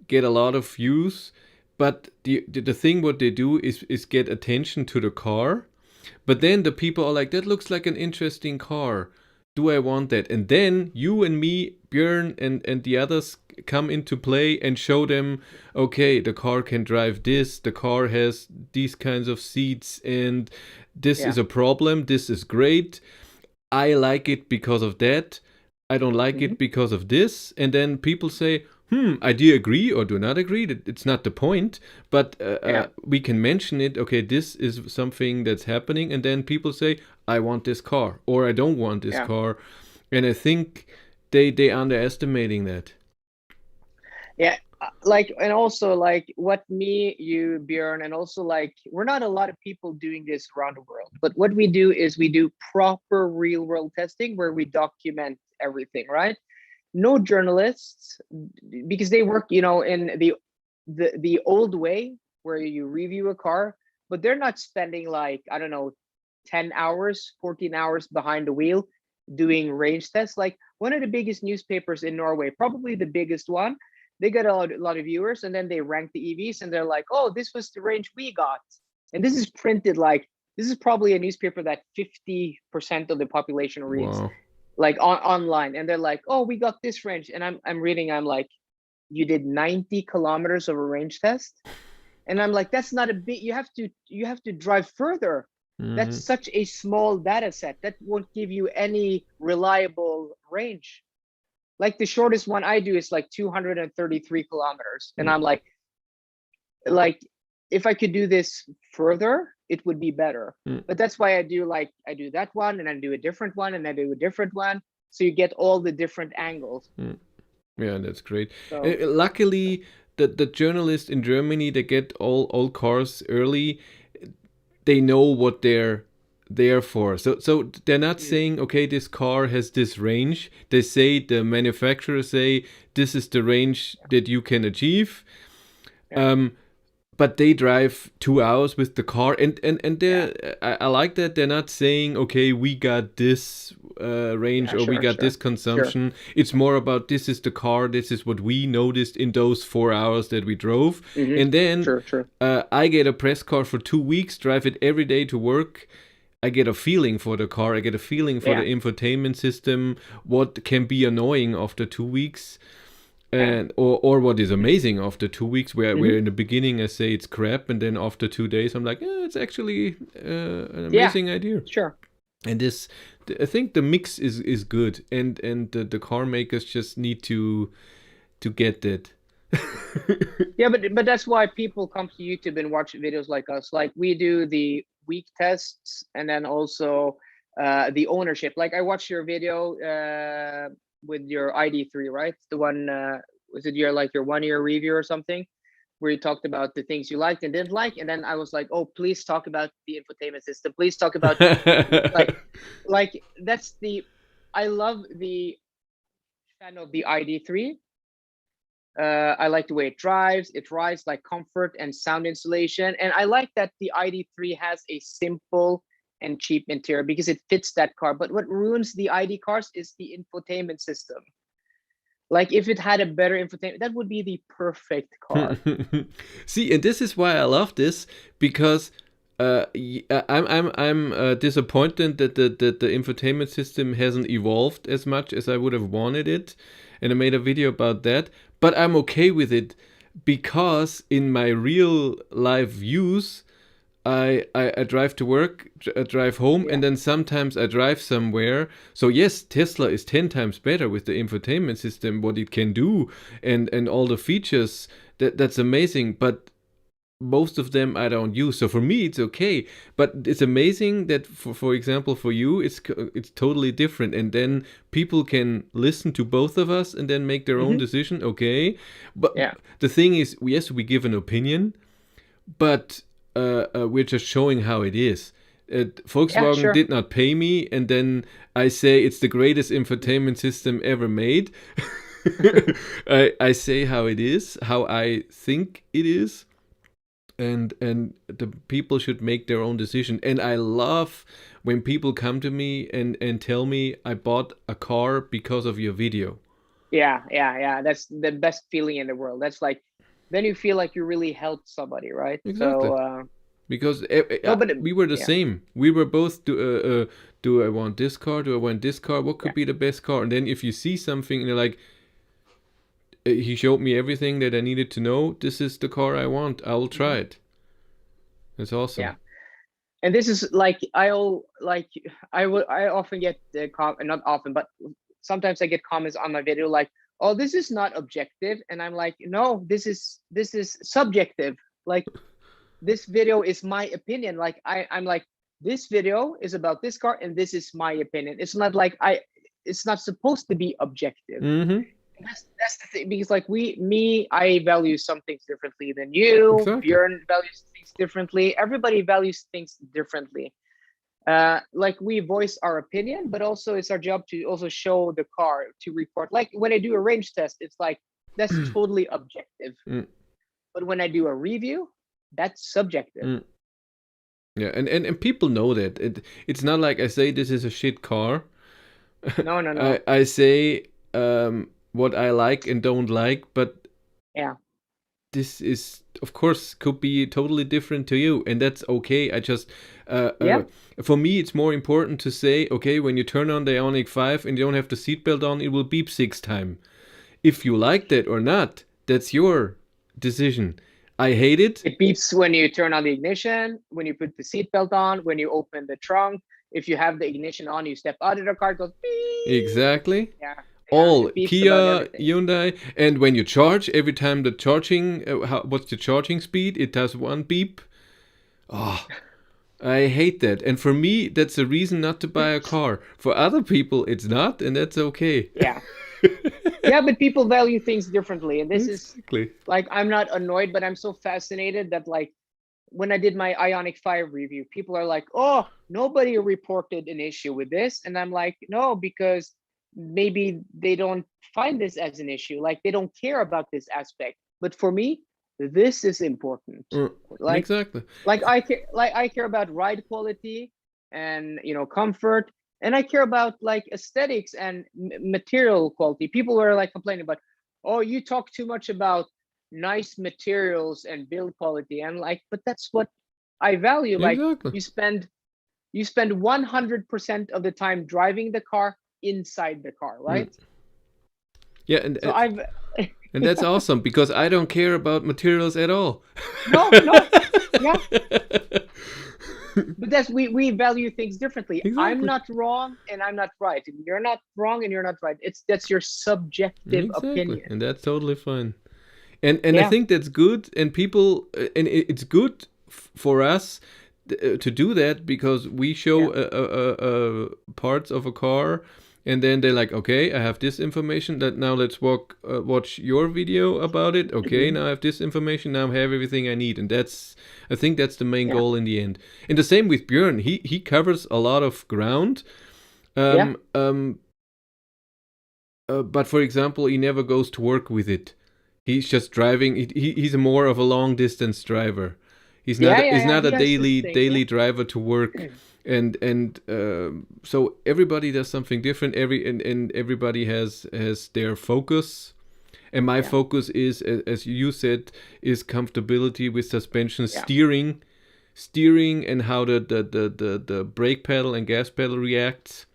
get a lot of views, but the thing what they do is get attention to the car, but then the people are like, that looks like an interesting car. Do I want that? And then you and me, Björn, and the others come into play and show them, okay, the car can drive this, the car has these kinds of seats, and this is a problem, this is great. I like it because of that. I don't like it because of this. And then people say, I do agree or do not agree. It's not the point, but we can mention it. Okay, this is something that's happening. And then people say, I want this car or I don't want this car. And I think they underestimating that. Yeah. Like, and also like what me, you, Björn, and also like, we're not a lot of people doing this around the world, but what we do is we do proper real world testing where we document everything, right? No journalists, because they work, you know, in the old way where you review a car, but they're not spending like, I don't know, 10 hours, 14 hours behind the wheel doing range tests. Like one of the biggest newspapers in Norway, probably the biggest one, they get a lot of viewers, and then they rank the EVs and they're like, oh, this was the range we got. And this is printed like, this is probably a newspaper that 50% of the population reads. Wow. Like online, and they're like, oh, we got this range, and I'm reading, I'm like, you did 90 kilometers of a range test, and I'm like, that's not a big, you have to drive further. That's such a small data set that won't give you any reliable range. Like the shortest one I do is like 233 kilometers, and I'm like if I could do this further, it would be better. But that's why I do that one, and I do a different one, and I do a different one, so you get all the different angles. Yeah, that's great. So, luckily, the journalists in Germany, they get all cars early. They know what they're there for. So they're not saying, okay, this car has this range. They say, the manufacturers say, this is the range that you can achieve. But they drive 2 hours with the car, and they're I like that they're not saying, okay, we got this range or we got this consumption. It's more about, this is the car, this is what we noticed in those 4 hours that we drove. And then I get a press car for 2 weeks, drive it every day to work. I get a feeling for the car, I get a feeling for the infotainment system, what can be annoying after 2 weeks. And or what is amazing after 2 weeks, where in the beginning I say it's crap, and then after 2 days I'm like, it's actually an amazing idea. Sure. And this, I think the mix is good, and the car makers just need to get that. Yeah, but that's why people come to YouTube and watch videos like us. Like we do the week tests, and then also the ownership. Like I watched your video with your ID3, right? The one, was it your 1 year review or something, where you talked about the things you liked and didn't like, and then I was like, oh, please talk about the infotainment system, please talk about like that's I love the fan of the ID3. I like the way it drives like comfort and sound insulation, and I like that the ID3 has a simple and cheap interior because it fits that car. But what ruins the ID cars is the infotainment system. Like if it had a better infotainment, that would be the perfect car. See, and this is why I love this, because I'm disappointed that the infotainment system hasn't evolved as much as I would have wanted it, and I made a video about that. But I'm okay with it, because in my real life use, I drive to work, drive home, and then sometimes I drive somewhere. So yes, Tesla is 10 times better with the infotainment system, what it can do, and all the features. That's amazing, but most of them I don't use. So for me, it's okay. But it's amazing that, for example, for you, it's totally different. And then people can listen to both of us and then make their own decision. Okay. But the thing is, yes, we give an opinion, but we're just showing how it is. Volkswagen did not pay me, and then I say it's the greatest infotainment system ever made. I say how it is, how I think it is, and the people should make their own decision. And I love when people come to me and tell me, I bought a car because of your video. Yeah. That's the best feeling in the world. That's like, then you feel like you really helped somebody, right? Exactly. So because we were the same. We were both, do I want this car? Do I want this car? What could be the best car? And then if you see something and you're like, he showed me everything that I needed to know. This is the car I want. I will try it. That's awesome. Yeah. And this is like, I often get not often, but sometimes I get comments on my video like, oh, this is not objective, and I'm like, no, this is subjective. Like, this video is my opinion. Like, I'm like, this video is about this car and this is my opinion. It's not like it's not supposed to be objective. That's the thing, because like I value some things differently than you. Exactly. Björn values things differently. Everybody values things differently. Like, we voice our opinion, but also it's our job to also show the car, to report. Like, when I do a range test, it's like, that's totally objective. But when I do a review, that's subjective. Yeah, and people know that. It's not like I say this is a shit car. No. I say what I like and don't like, but Yeah. this is, of course, could be totally different to you, and that's okay. I just for me, it's more important to say, okay, when you turn on the Ioniq 5 and you don't have the seatbelt on, it will beep 6 times. If you like that or not, that's your decision. I hate it. It beeps when you turn on the ignition, when you put the seatbelt on, when you open the trunk. If you have the ignition on, you step out of the car, it goes beep. Exactly. Yeah. All Kia, Hyundai, and when you charge, every time the charging, what's the charging speed? It does one beep. Oh, I hate that. And for me, that's a reason not to buy a car. For other people, it's not, and that's okay. Yeah. Yeah, but people value things differently, and this exactly. is like, I'm not annoyed, but I'm so fascinated that, like, when I did my Ioniq 5 review, people are like, oh, nobody reported an issue with this, and I'm like, no, because maybe they don't find this as an issue, like they don't care about this aspect. But for me, this is important. Like, exactly. Like, I care about ride quality and, you know, comfort. And I care about like aesthetics and material quality. People were like complaining about, oh, you talk too much about nice materials and build quality. And like, but that's what I value. Like, exactly. you spend 100% of the time driving the car inside the car, right? Yeah, and so and that's awesome, because I don't care about materials at all. No, yeah. But that's, we value things differently. Exactly. I'm not wrong and I'm not right. You're not wrong and you're not right. That's your subjective opinion, and that's totally fine. And I think that's good, and people, and it's good for us to do that, because we show parts of a car, and then they're like, okay, I have this information, that now let's watch your video about it. Okay, now I have this information, now I have everything I need. And I think that's the main goal in the end. And the same with Björn. He covers a lot of ground. But for example, he never goes to work with it. He's just driving. He's more of a long distance driver. He's not a daily driver to work. And so everybody does something different. And everybody has their focus. And my focus is, as you said, is comfortability with suspension, steering, and how the brake pedal and gas pedal reacts.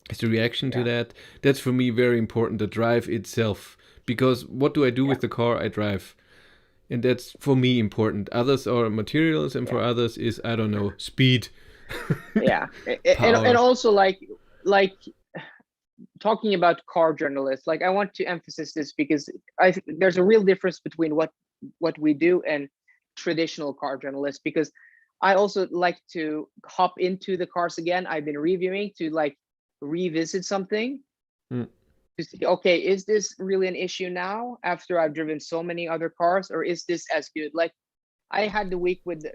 It's the reaction to that. That's for me very important. The drive itself, because what do I do with the car? I drive. And that's for me important. Others are materials, and for others is, I don't know, speed. and also like talking about car journalists, like I want to emphasize this, because there's a real difference between what we do and traditional car journalists, because I also like to hop into the cars again. I've been reviewing to like revisit something to see, okay, is this really an issue now after I've driven so many other cars, or is this as good? Like, I had the week with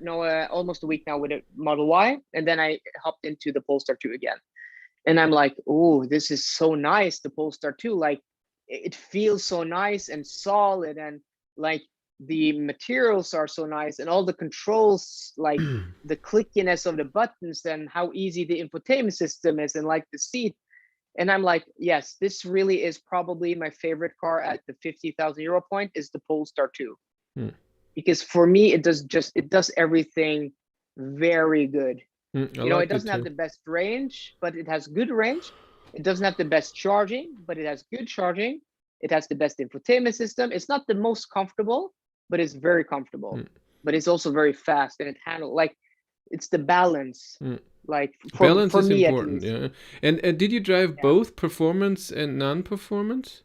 almost a week now with a Model Y, and then I hopped into the Polestar 2 again. And I'm like, oh, this is so nice, the Polestar 2. Like, it feels so nice and solid, and like the materials are so nice, and all the controls, like the clickiness of the buttons, and how easy the infotainment system is, and like the seat. And I'm like, yes, this really is probably my favorite car at the 50,000 euro point, is the Polestar 2. Because for me, it does everything very good. It doesn't have the best range, but it has good range. It doesn't have the best charging, but it has good charging. It has the best infotainment system. It's not the most comfortable, but it's very comfortable. But it's also very fast, and it handles, like, it's the balance. Like Balance for is me at important, least. yeah. And did you drive Yeah. both performance and non-performance?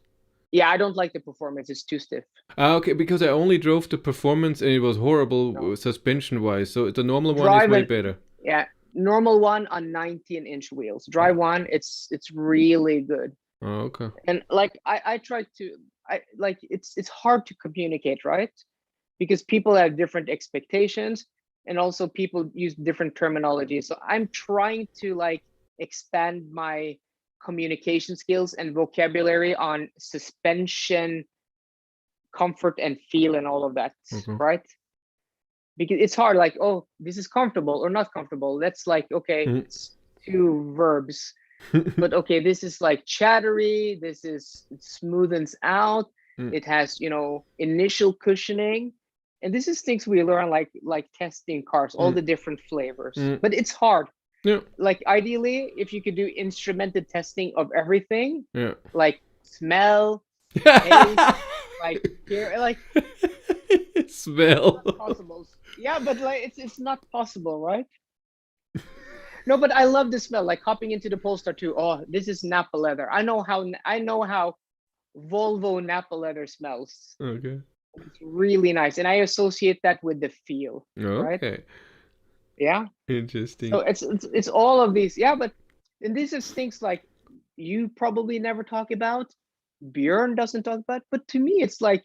Yeah, I don't like the performance. It's too stiff. Ah, okay, because I only drove the performance and it was horrible No. suspension-wise. So the normal one is Drive way an better. yeah, normal one on 19-inch wheels. Drive one, it's really good. Oh, okay. And like I try to it's hard to communicate, right? Because people have different expectations and also people use different terminology. So I'm trying to like expand my communication skills and vocabulary on suspension, comfort and feel and all of that, Okay. right? Because it's hard, like, oh, this is comfortable or not comfortable. That's like, okay, it's two verbs. But okay, this is like chattery, this is, it smoothens out, it has, you know, initial cushioning, and this is things we learn like testing cars, all the different flavors. But it's hard. Yeah. Like ideally, if you could do instrumented testing of everything, Yeah. like smell, taste, like here, like smell. not possible. Yeah, but like it's not possible, right? No, but I love the smell. Like hopping into the Polestar 2. Oh, this is Napa leather. I know how Volvo Napa leather smells. Okay. It's really nice, and I associate that with the feel. Right? Okay. Yeah. Interesting. So it's all of these. Yeah, but and this is things like you probably never talk about. Björn doesn't talk about. But to me, it's like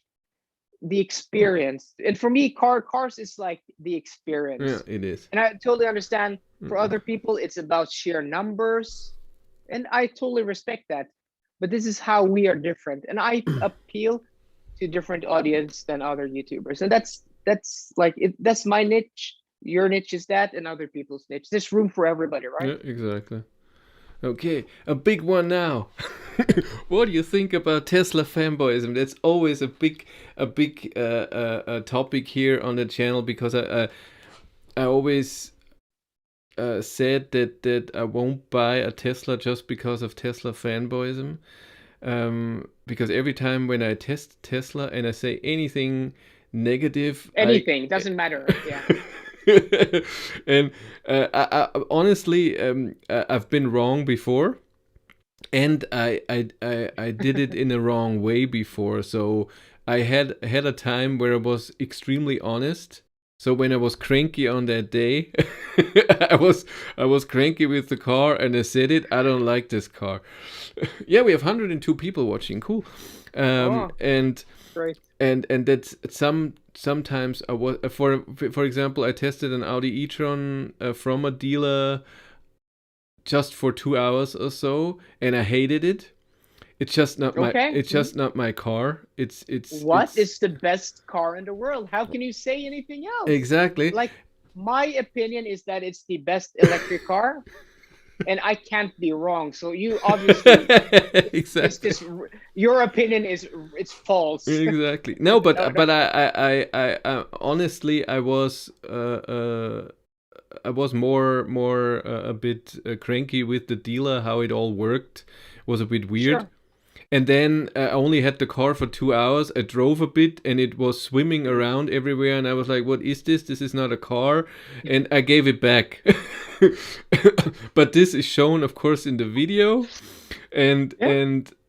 the experience. And for me, cars is like the experience. Yeah, it is. And I totally understand for other people it's about sheer numbers, and I totally respect that, but this is how we are different, and I appeal to different audience than other YouTubers, and that's like it, that's my niche. Your niche is that, and other people's niche. There's room for everybody, right? Yeah, exactly. Okay, a big one now. What do you think about Tesla fanboyism? That's always a big topic here on the channel, because I always said that I won't buy a Tesla just because of Tesla fanboyism. Because every time when I test Tesla and I say anything negative, anything doesn't matter. Yeah. And I honestly, I've been wrong before, and I did it in a wrong way before. So I had a time where I was extremely honest. So when I was cranky on that day, I was cranky with the car, and I said it. I don't like this car. Yeah, we have 102 people watching. Cool. And Great. And that's sometimes I was for example, I tested an Audi e-tron from a dealer just for 2 hours or so, and I hated it. It's just not my it's just not my car. It's the best car in the world. How can you say anything else? Exactly. Like, my opinion is that it's the best electric car. And I can't be wrong. So you obviously exactly. Your opinion is it's false. Exactly. No, but I honestly I was more a bit cranky with the dealer, how it all worked. It was a bit weird. Sure. And then I only had the car for 2 hours. I drove a bit and it was swimming around everywhere. And I was like, what is this? This is not a car. And I gave it back. But this is shown, of course, in the video. And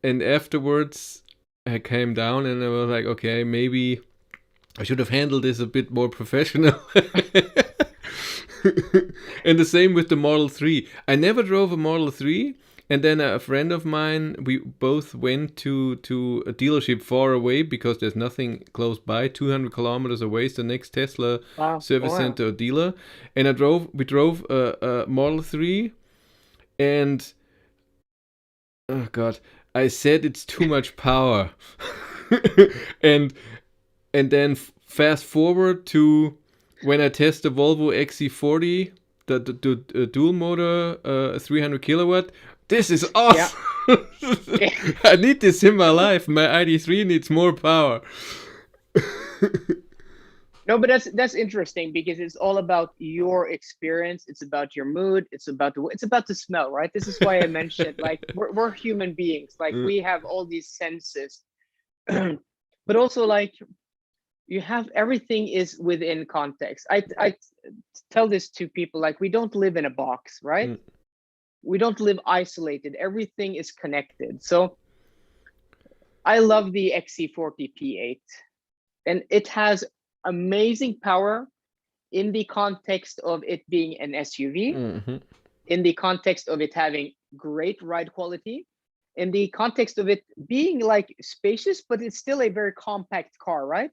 afterwards, I came down and I was like, okay, maybe I should have handled this a bit more professional. And the same with the Model 3. I never drove a Model 3. And then a friend of mine, we both went to a dealership far away, because there's nothing close by. 200 kilometers away is the next Tesla service center or dealer. And we drove a Model 3, and oh god, I said it's too much power. and then fast forward to when I test the Volvo XC40, the dual motor, 300 kilowatt. This is awesome. Yeah. I need this in my life. My ID3 needs more power. No, but that's interesting, because it's all about your experience. It's about your mood. It's about the smell, right? This is why I mentioned, like, we're human beings. Like, we have all these senses. But also, like, you have everything is within context. I tell this to people, like, we don't live in a box, right? We don't live isolated. Everything is connected. So I love the XC40 P8, and it has amazing power in the context of it being an SUV, in the context of it having great ride quality, in the context of it being like spacious, but it's still a very compact car, right?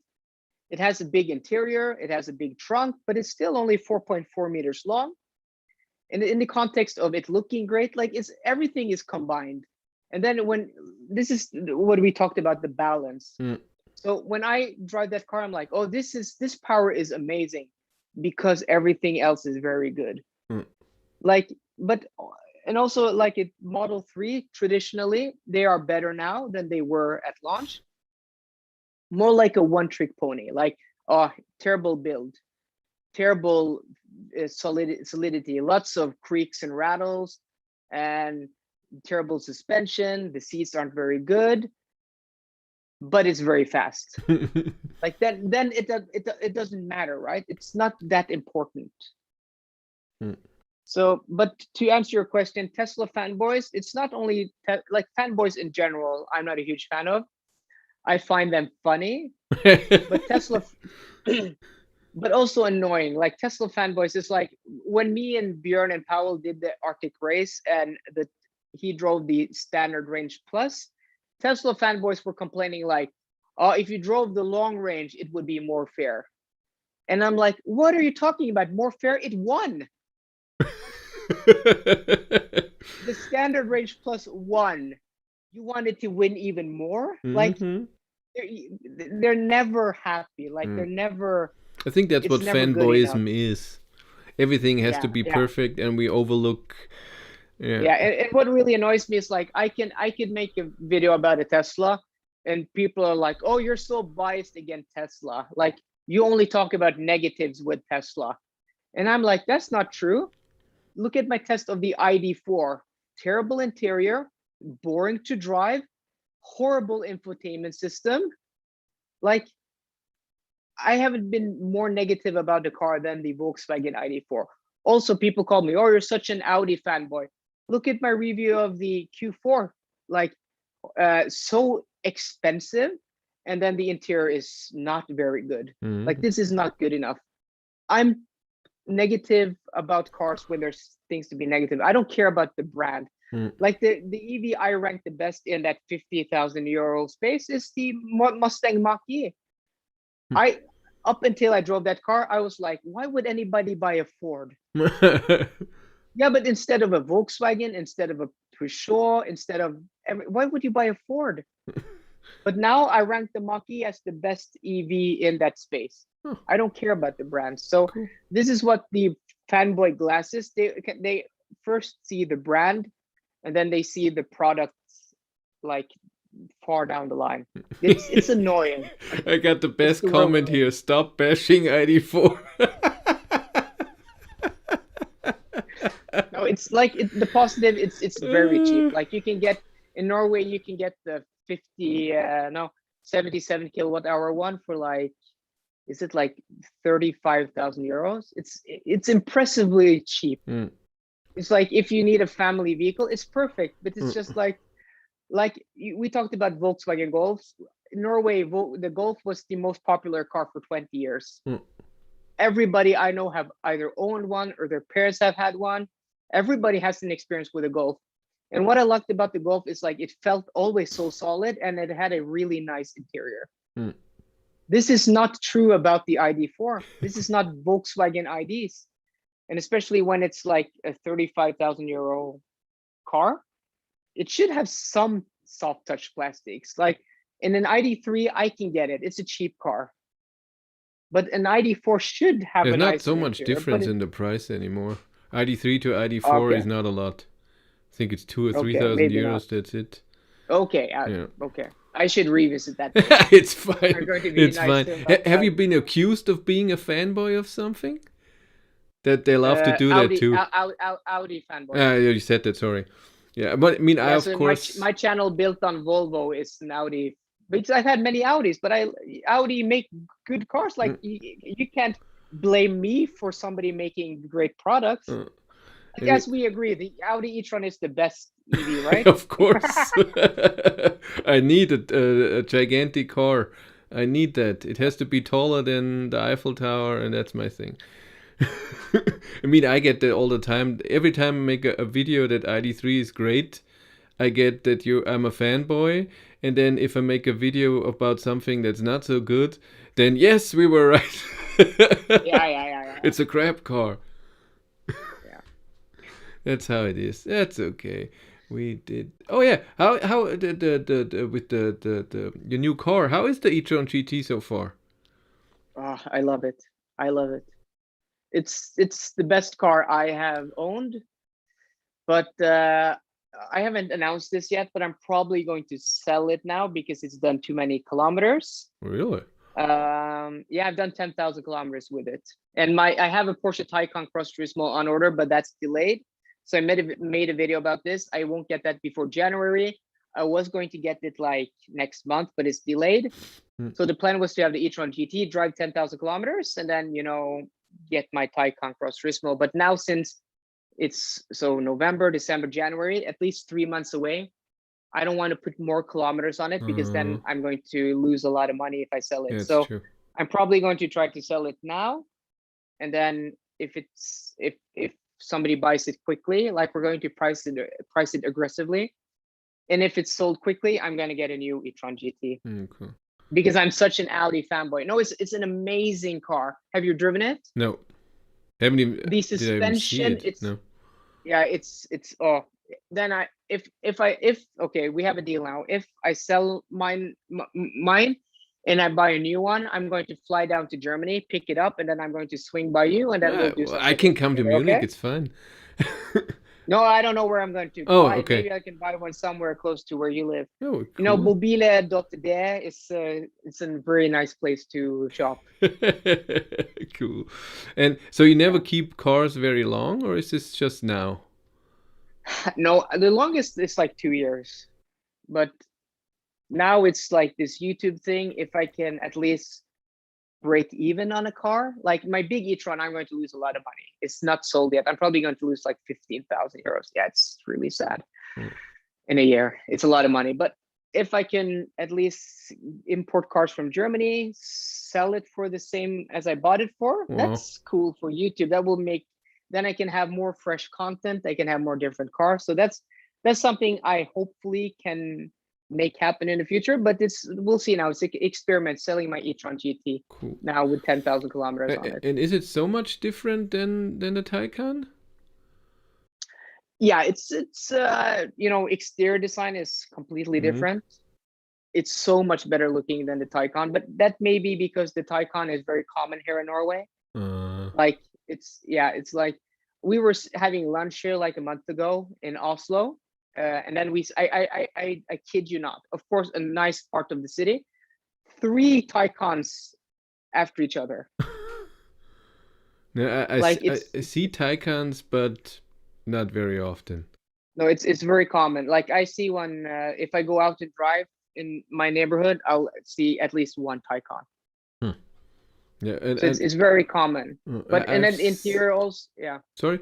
It has a big interior, it has a big trunk, but it's still only 4.4 meters long. And in the context of it looking great, like, it's everything is combined. And then when this is what we talked about, the balance. So when I drive that car, I'm like, oh, this power is amazing because everything else is very good. Like, but, and also like it Model 3, traditionally, they are better now than they were at launch. More like a one-trick pony, like, oh, terrible build, terrible solidity, lots of creaks and rattles, and terrible suspension. The seats aren't very good, but it's very fast. Like that, then it doesn't matter, right? It's not that important. So, but to answer your question, Tesla fanboys, it's not only like fanboys in general, I'm not a huge fan of. I find them funny, but Tesla, but also annoying. Like Tesla fanboys is like when me and Björn and Powell did the Arctic race and he drove the standard range plus, Tesla fanboys were complaining like, oh, if you drove the long range, it would be more fair. And I'm like, what are you talking about? More fair? It won. The standard range plus won. You wanted to win even more? Like, they're never happy. Like, they're never. I think that's what fanboyism is. Everything has to be perfect, and we overlook. And what really annoys me is like I could make a video about a Tesla, and people are like, "Oh, you're so biased against Tesla. Like, you only talk about negatives with Tesla," and I'm like, "That's not true. Look at my test of the ID4. Terrible interior, boring to drive, horrible infotainment system. Like, I haven't been more negative about the car than the Volkswagen ID4. Also, people call me, oh, you're such an Audi fanboy. Look at my review of the Q4. Like, so expensive, and then the interior is not very good. Like, this is not good enough. I'm negative about cars when there's things to be negative. I don't care about the brand. Like the EV I rank the best in that 50,000 euro space is the Mustang Mach-E. Up until I drove that car, I was like, why would anybody buy a Ford? Yeah, but instead of a Volkswagen, instead of a Peugeot, why would you buy a Ford? But now I rank the Mach-E as the best EV in that space. I don't care about the brand. So this is what the fanboy glasses, they first see the brand, and then they see the products like far down the line. It's annoying. I got the best comment here. Stop bashing ID4. No, it's like the positive. It's very cheap. Like, you can get in Norway, you can get the 77 kilowatt hour one for like, is it like 35,000 euros? It's impressively cheap. It's like if you need a family vehicle, it's perfect. But it's just like we talked about Volkswagen Golfs. In Norway, the Golf was the most popular car for 20 years. Everybody I know have either owned one or their parents have had one. Everybody has an experience with a Golf. And what I liked about the Golf is like it felt always so solid, and it had a really nice interior. This is not true about the ID4. This is not Volkswagen IDs. And especially when it's like a 35,000 euro car, it should have some soft touch plastics. Like in an ID3, I can get it. It's a cheap car. But an ID4 should have There's a not nice so much interior, difference in the price anymore. ID3 to ID4 is not a lot. I think it's 2,000 or 3,000 euros. Not. That's it. Okay. Okay. I should revisit that. It's fine. It's fine. Have you been accused of being a fanboy of something? That they love to do Audi, that too. Audi fanboy. You said that. Sorry. Yeah, but I mean, I of course. My channel built on Volvo is an Audi Because I've had many Audis, but Audi make good cars. Like you can't blame me for somebody making great products. Like, as we agree, the Audi e-tron is the best EV, right? Of course. I need a gigantic car. I need that. It has to be taller than the Eiffel Tower, and that's my thing. I mean, I get that all the time. Every time I make a video that ID3 is great, I get that I'm a fanboy. And then if I make a video about something that's not so good, then yes, we were right. Yeah. It's a crap car. Yeah. That's how it is. That's okay. We did. Oh yeah. How the with the your new car? How is the e-tron GT so far? Oh, I love it. I love it. It's the best car I have owned, but I haven't announced this yet. But I'm probably going to sell it now because it's done too many kilometers. Really? Yeah, I've done 10,000 kilometers with it, and I have a Porsche Taycan Cross Turismo on order, but that's delayed. So I made a video about this. I won't get that before January. I was going to get it like next month, but it's delayed. So the plan was to have the e-tron GT, drive 10,000 kilometers, and then get my Taycan Cross Turismo. But now, since it's November, December, January, at least 3 months away, I don't want to put more kilometers on it because then I'm going to lose a lot of money if I sell it. So true. I'm probably going to try to sell it now, and then if somebody buys it quickly, like we're going to price it aggressively, and if it's sold quickly, I'm going to get a new e-tron GT. Okay. Because I'm such an Audi fanboy. No, it's an amazing car. Have you driven it? No. Haven't even. The suspension. It's no. Yeah, it's then okay, we have a deal now. If I sell mine and I buy a new one, I'm going to fly down to Germany, pick it up, and then I'm going to swing by you, and then we'll do something. I can come to Munich. Okay? It's fine. No, I don't know where I'm going to. Oh, okay. Maybe I can buy one somewhere close to where you live. Oh, cool. Mobile.de is it's a very nice place to shop. Cool. And so you never keep cars very long, or is this just now? No, the longest is like 2 years, but now it's like this YouTube thing. If I can at least break even on a car, like my big e-tron, I'm going to lose a lot of money. It's not sold yet. I'm probably going to lose like 15,000 euros. Yeah, it's really sad. In a year. It's a lot of money. But if I can at least import cars from Germany, sell it for the same as I bought it for, that's cool for YouTube. That will make, then I can have more fresh content. I can have more different cars. So that's something I hopefully can make happen in the future, but we'll see now. It's an experiment selling my e-tron GT now with 10,000 kilometers on it. And is it so much different than the Taycan? Yeah, it's exterior design is completely different. It's so much better looking than the Taycan, but that may be because the Taycan is very common here in Norway. Like it's like we were having lunch here like a month ago in Oslo. And then I kid you not, of course, a nice part of the city, 3 Taycans after each other. No, I see Taycans, but not very often. No, it's very common. Like I see one, if I go out to drive in my neighborhood, I'll see at least one Taycan. Yeah, so it's very common. But and then interior also, yeah. Sorry?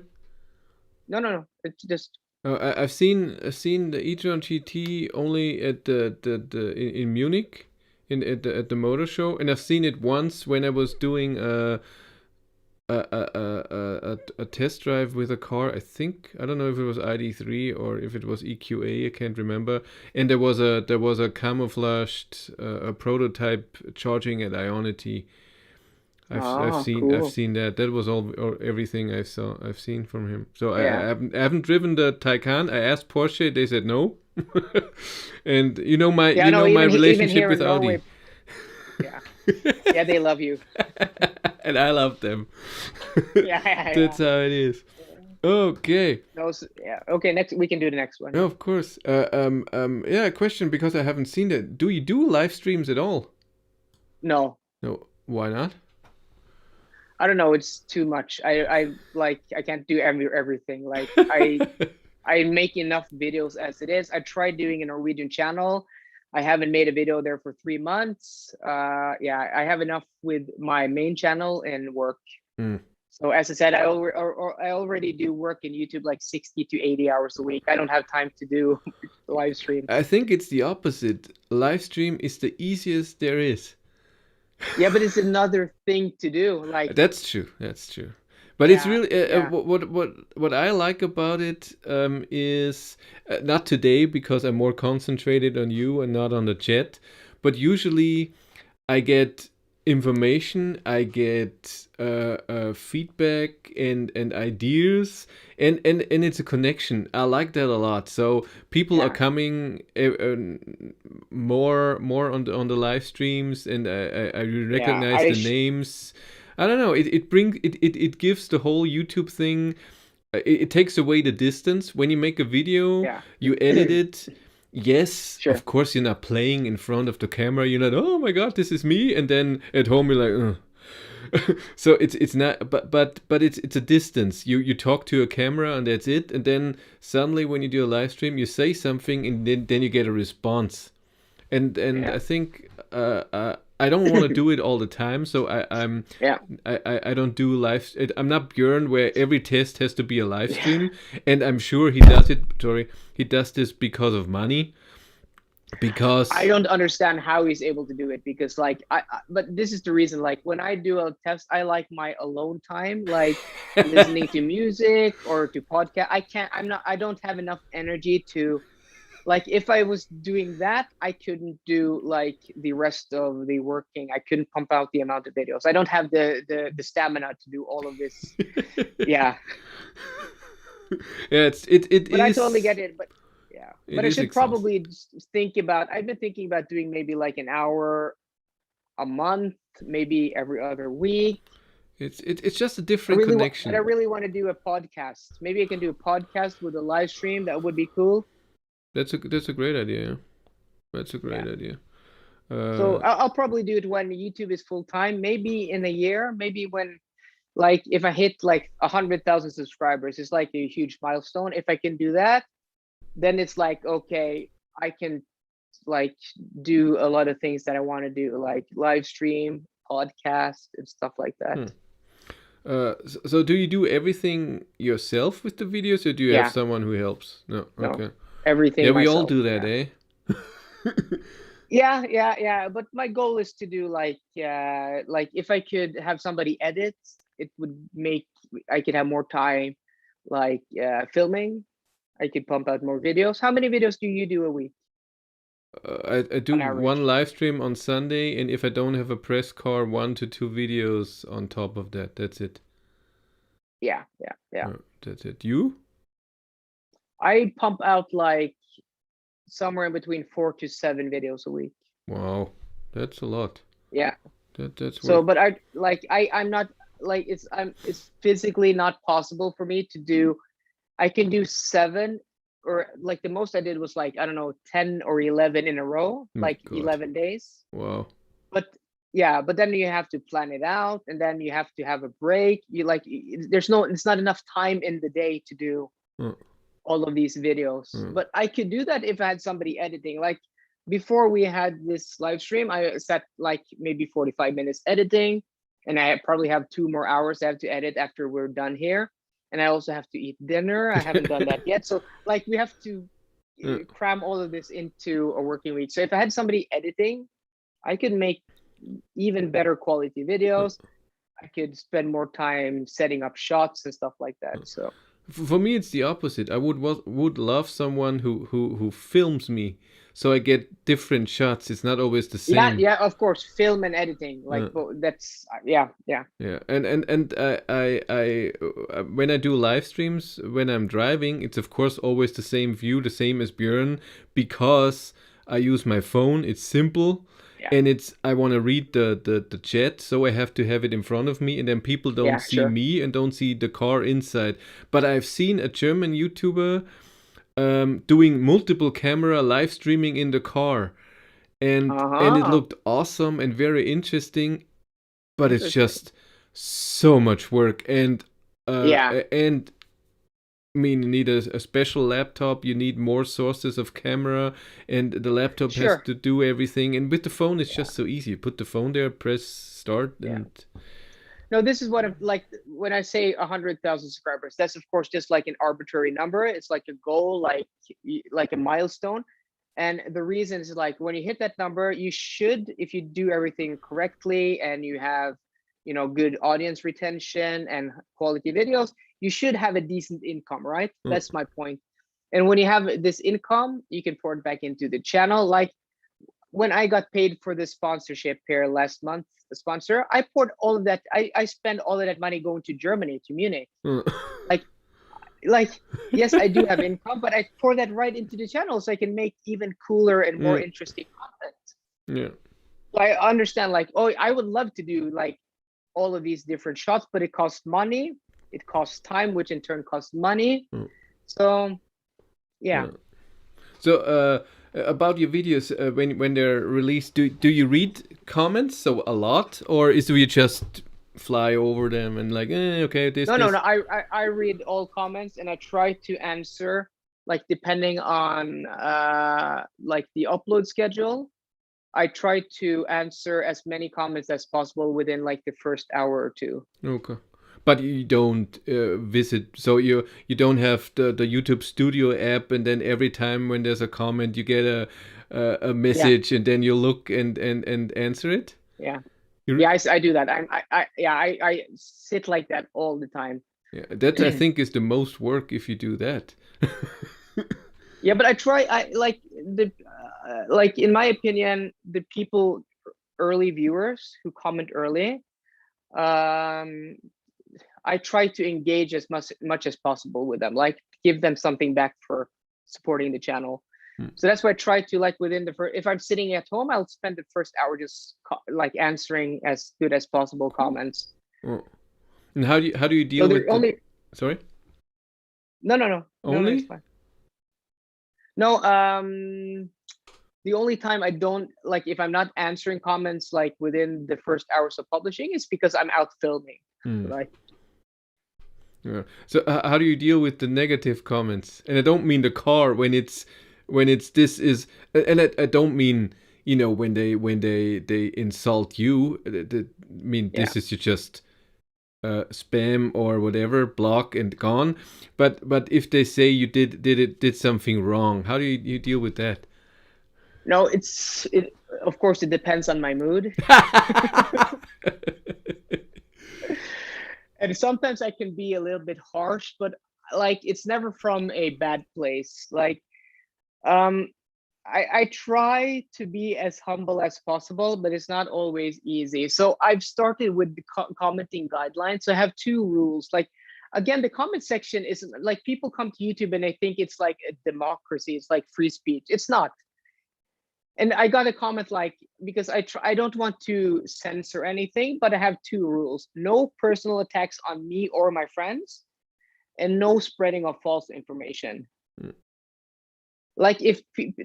No. It's just. I've seen the e-tron GT only at in Munich at the motor show, and I've seen it once when I was doing a test drive with a car. I don't know if it was ID3 or if it was EQA. I can't remember. And there was a camouflaged a prototype charging at Ionity. I've seen that. That was everything I've seen from him. So yeah. I haven't driven the Taycan. I asked Porsche, they said no. And my relationship with Audi. Yeah, they love you. And I love them. Yeah. That's how it is. Okay. Okay. Next, we can do the next one. Oh, of course. A question, because I haven't seen that. Do you do live streams at all? No. No. Why not? I don't know. It's too much. I can't do everything. Like I make enough videos as it is. I tried doing a Norwegian channel, I haven't made a video there for 3 months. Yeah, I have enough with my main channel and work. So as I said, I already do work in YouTube like 60 to 80 hours a week. I don't have time to do live streams. I think it's the opposite. Live stream is the easiest there is. Yeah, but it's another thing to do. Like That's true. That's true. But it's really what I like about it is not today because I'm more concentrated on you and not on the chat. But usually, I get information, I get feedback and ideas, and it's a connection. I like that a lot. So people are coming more on the live streams, and I recognize the names. I don't know. It gives the whole YouTube thing. It takes away the distance. When you make a video, you edit it. Yes, of course you're not playing in front of the camera. You're not, oh my god, this is me. And then at home you're like, ugh. So it's not. But it's a distance. You talk to a camera and that's it. And then suddenly when you do a live stream, you say something and then you get a response. And I think I don't want to do it all the time, so I don't do live. I'm not Björn where every test has to be a live stream, and I'm sure he does it. Sorry, he does this because of money. Because I don't understand how he's able to do it. Because but this is the reason. Like when I do a test, I like my alone time, like listening to music or to podcast. I don't have enough energy to. Like if I was doing that, I couldn't do like the rest of the working. I couldn't pump out the amount of videos. I don't have the stamina to do all of this. Yeah. Yeah, But I totally get it. But yeah, but I should probably think about. I've been thinking about doing maybe like an hour a month, maybe every other week. It's just a different connection. But I really want to do a podcast. Maybe I can do a podcast with a live stream. That would be cool. That's a great idea. Yeah. That's a great idea. So I'll probably do it when YouTube is full time. Maybe in a year. Maybe when, like, if I hit like 100,000 subscribers, it's like a huge milestone. If I can do that, then it's like okay, I can like do a lot of things that I want to do, like live stream, podcast, and stuff like that. So do you do everything yourself with the videos, or do you have someone who helps? No. Okay. Everything. Yeah, we all do that, eh? Yeah. But my goal is to do like if I could have somebody edit, it would make I could have more time, like filming. I could pump out more videos. How many videos do you do a week? I do one live stream on Sunday, and if I don't have a press car, 1 to 2 videos on top of that. That's it. Yeah. That's it. You? I pump out like somewhere in between 4 to 7 videos a week. Wow, that's a lot. Yeah. That's so. But I'm not like it's physically not possible for me to do. I can do 7, or like the most I did was like I don't know 10 or 11 in a row, like 11 days. Wow. But then you have to plan it out, and then you have to have a break. It's not enough time in the day to do all of these videos. But I could do that if I had somebody editing. Like before we had this live stream, I set like maybe 45 minutes editing, and I probably have 2 more hours I have to edit after we're done here. And I also have to eat dinner. I haven't done that yet. So like we have to cram all of this into a working week. So if I had somebody editing, I could make even better quality videos. I could spend more time setting up shots and stuff like that. So for me, it's the opposite. I would love someone who films me, so I get different shots. It's not always the same. Yeah, of course, film and editing, like that's yeah. And I when I do live streams when I'm driving, it's of course always the same view, the same as Björn, because I use my phone. It's simple. And I want to read the chat, so I have to have it in front of me, and then people don't see me and don't see the car inside. But I've seen a German YouTuber doing multiple camera live streaming in the car, and it looked awesome and very interesting, but it's just so much work, and I mean, you need a special laptop, you need more sources of camera, and the laptop has Sure. to do everything. And with the phone, it's Yeah. just so easy. You put the phone there, press start, Yeah. and No, this is what I'm like when I say 100,000 subscribers. That's of course just like an arbitrary number. It's like a goal, like a milestone. And the reason is like when you hit that number, you should, if you do everything correctly and you have, good audience retention and quality videos, you should have a decent income, right? mm, That's my point. And when you have this income, you can pour it back into the channel. Like when I got paid for the sponsorship here last month, the sponsor, I poured all of that. I spent all of that money going to Germany, to Munich. mm. Like, like, yes, I do have income, but I pour that right into the channel so I can make even cooler and more Mm, interesting content. yeah. So I understand, like, oh, I would love to do like all of these different shots, but it costs money. It costs time, which in turn costs money. Mm, So yeah. yeah. So, about your videos, when they're released, do you read comments so a lot, or is we just fly over them and like, okay, this, No, no, this? no. I read all comments and I try to answer like depending on like the upload schedule. I try to answer as many comments as possible within like the first hour or two. Okay. But you don't visit, so you don't have the YouTube Studio app, and then every time when there's a comment, you get a Yeah, message, and then you look and answer it. yeah, You, yeah. I do that. I sit like that all the time. yeah, that I think is the most work if you do that. Yeah, but I try. I like like in my opinion, the people, early viewers who comment early, um, I try to engage as much as possible with them, like give them something back for supporting the channel. Mm, So that's why I try to like within the first, if I'm sitting at home, I'll spend the first hour just like answering as good as possible cool. comments. Oh. And how do you So deal the with the? only Sorry, no, it's only? fine. No, the only time I don't like if I'm not answering comments like within the first hours of publishing is because I'm out filming, Mm, right? yeah. So how do you deal with the negative comments? And I don't mean the car when it's this is, and I don't mean when they insult you. I mean Yeah. this is just spam or whatever, block and gone. But if they say you did something wrong, how do you deal with that? No, it of course it depends on my mood. And sometimes I can be a little bit harsh, but like it's never from a bad place. Like um I try to be as humble as possible, but it's not always easy. So I've started with the commenting guidelines. So I have two rules. Like again, the comment section is like people come to YouTube and they think it's like a democracy, it's like free speech. It's not. And I got a comment like, because I don't want to censor anything, but I have two rules: no personal attacks on me or my friends, and no spreading of false information. Mm, Like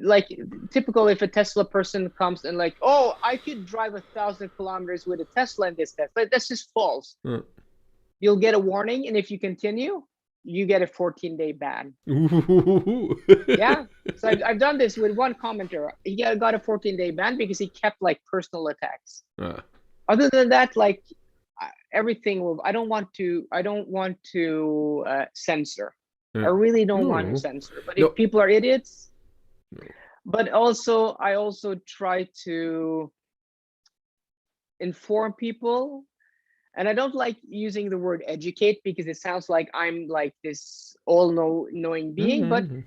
like typical, if a Tesla person comes and like, oh, I could drive 1,000 kilometers with a Tesla in this test, but that's just false. mm. You'll get a warning, and if you continue, you get a 14-day ban. Ooh. Yeah. So I've done this with one commenter. He got a 14-day ban because he kept like personal attacks. Ah, Other than that, like everything will. I don't want to censor. I yeah. really don't No, want to no, censor. But if no, people are idiots, no. but also I also try to inform people. And I don't like using the word educate because it sounds like I'm like this all knowing being. But Mhm.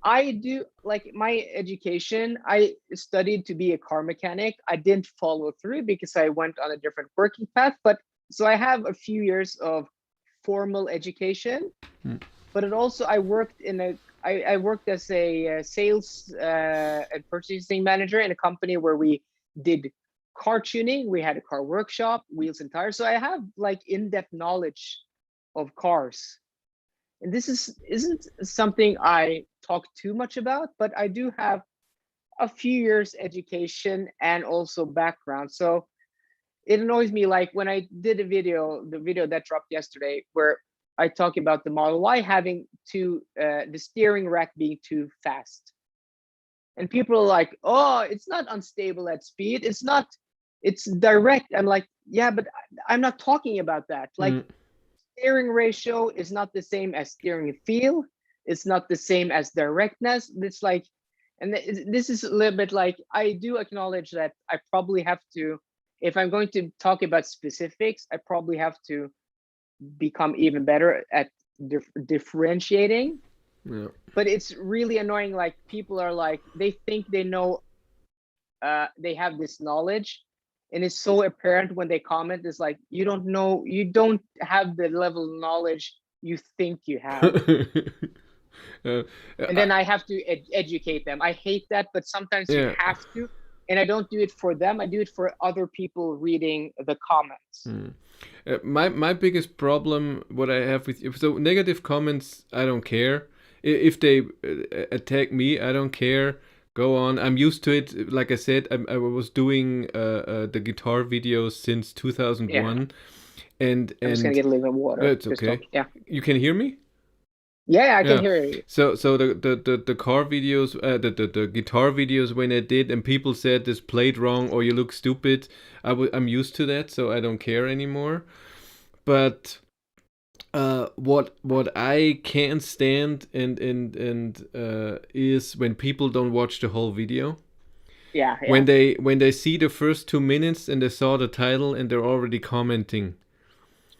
I do like my education. I studied to be a car mechanic. I didn't follow through because I went on a different working path. But so I have a few years of formal education. Mm. But it also I worked as a sales and purchasing manager in a company where we did car tuning. We had a car workshop, wheels and tires. So I have like in-depth knowledge of cars. And this isn't something I talk too much about, but I do have a few years education and also background. So it annoys me, like when I did the video that dropped yesterday, where I talk about the Model Y having the steering rack being too fast. And people are like, oh, it's not unstable at speed. It's direct. I'm like, yeah, but I'm not talking about that. Like steering ratio is not the same as steering feel. It's not the same as directness. It's like, and this is a little bit like, I do acknowledge that I probably have to, if I'm going to talk about specifics, I probably have to become even better at differentiating. Yeah. But it's really annoying. Like people are like, they think they know, they have this knowledge, and it's so apparent when they comment. It's like, you don't know, you don't have the level of knowledge you think you have. And then I have to educate them. I hate that, but sometimes you have to. And I don't do it for them. I do it for other people reading the comments. My biggest problem, what I have with, so negative comments, I don't care. If they attack me, I don't care. Go on. I'm used to it. Like I said, I was doing the guitar videos since 2001. Yeah. And I'm just gonna get a little bit of water. It's okay. Yeah. You can hear me? Yeah, I can hear you. So the car videos, the guitar videos when I did, and people said this played wrong or you look stupid, I'm used to that, so I don't care anymore. But what I can't stand and is when people don't watch the whole video. Yeah. When they see the first 2 minutes and they saw the title and they're already commenting.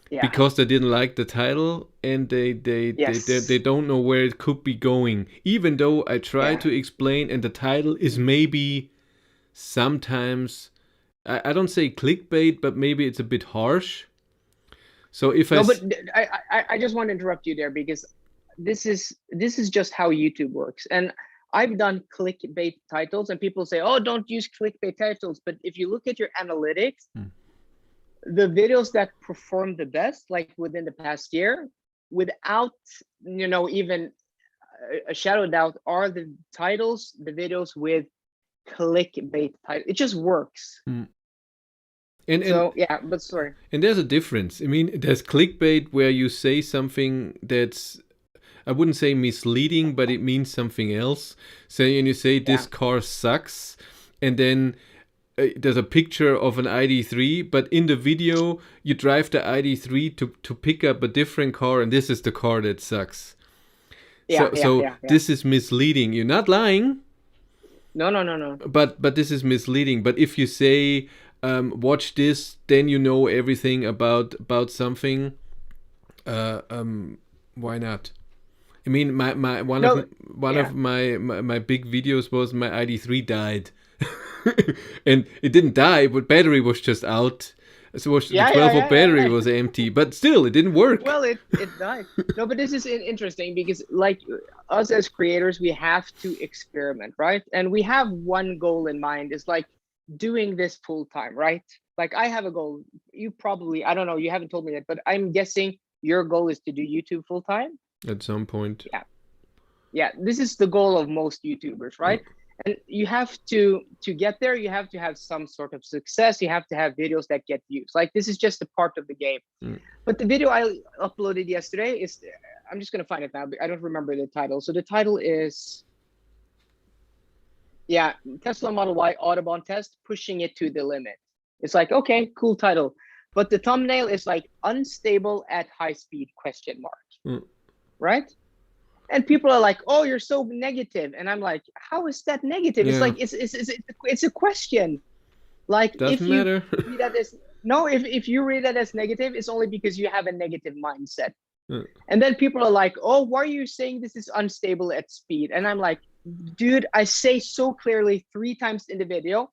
Yeah. Because they didn't like the title and they don't know where it could be going. Even though I try to explain, and the title is maybe sometimes, I don't say clickbait, but maybe it's a bit harsh. So if but I just want to interrupt you there, because this is just how YouTube works. And I've done clickbait titles, and people say, oh, don't use clickbait titles. But if you look at your analytics, the videos that perform the best, like within the past year, without even a shadow of doubt, are the titles, the videos with clickbait title. It just works. But sorry. And there's a difference. I mean, there's clickbait where you say something that's, I wouldn't say misleading, but it means something else. And you say this car sucks, and then there's a picture of an ID3, but in the video you drive the ID3 to pick up a different car, and this is the car that sucks. This is misleading. You're not lying. No. But this is misleading. But if you say, watch this, then you know everything about something. Why not? I mean, one of my big videos was my ID3 died. And it didn't die, but battery was just out. So the 12-volt battery was empty, but still, it didn't work. Well, it died. No, but this is interesting because, like, us as creators, we have to experiment, right? And we have one goal in mind, is like doing this full time, right? Like, I have a goal. You probably, I don't know, you haven't told me that, but I'm guessing your goal is to do YouTube full time at some point. Yeah. This is the goal of most YouTubers, right? And you have to get there, you have to have some sort of success. You have to have videos that get views. Like, this is just a part of the game. But the video I uploaded yesterday is, I'm just going to find it now. I don't remember the title. So the title is, Tesla Model Y Autobahn Test, Pushing It to the Limit. It's like, okay, cool title. But the thumbnail is like, unstable at high speed, ? Right? And people are like, oh, you're so negative. And I'm like, how is that negative? It's like, it's a question. Like, doesn't matter. Read that as, no, if you read that as negative, it's only because you have a negative mindset. And then people are like, oh, why are you saying this is unstable at speed? And I'm like, dude, I say so clearly 3 times in the video.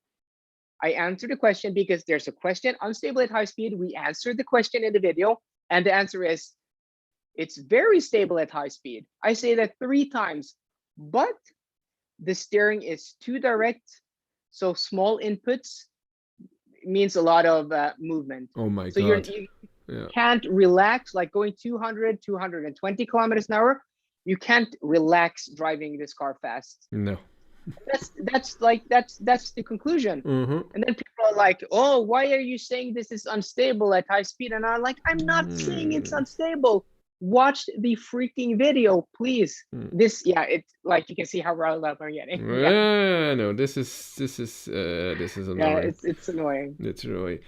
I answer the question because there's a question, unstable at high speed. We answer the question in the video, and the answer is, it's very stable at high speed. I say that 3 times, but the steering is too direct. So small inputs means a lot of movement. Oh my God. So you can't relax, like going 200, 220 kilometers an hour. You can't relax driving this car fast. No. That's the conclusion. And then people are like, oh, why are you saying this is unstable at high speed? And I'm like, I'm not saying it's unstable. watch the freaking video, please. This, it's like you can see how riled up I'm getting. No, this is annoying. It's annoying. It's annoying.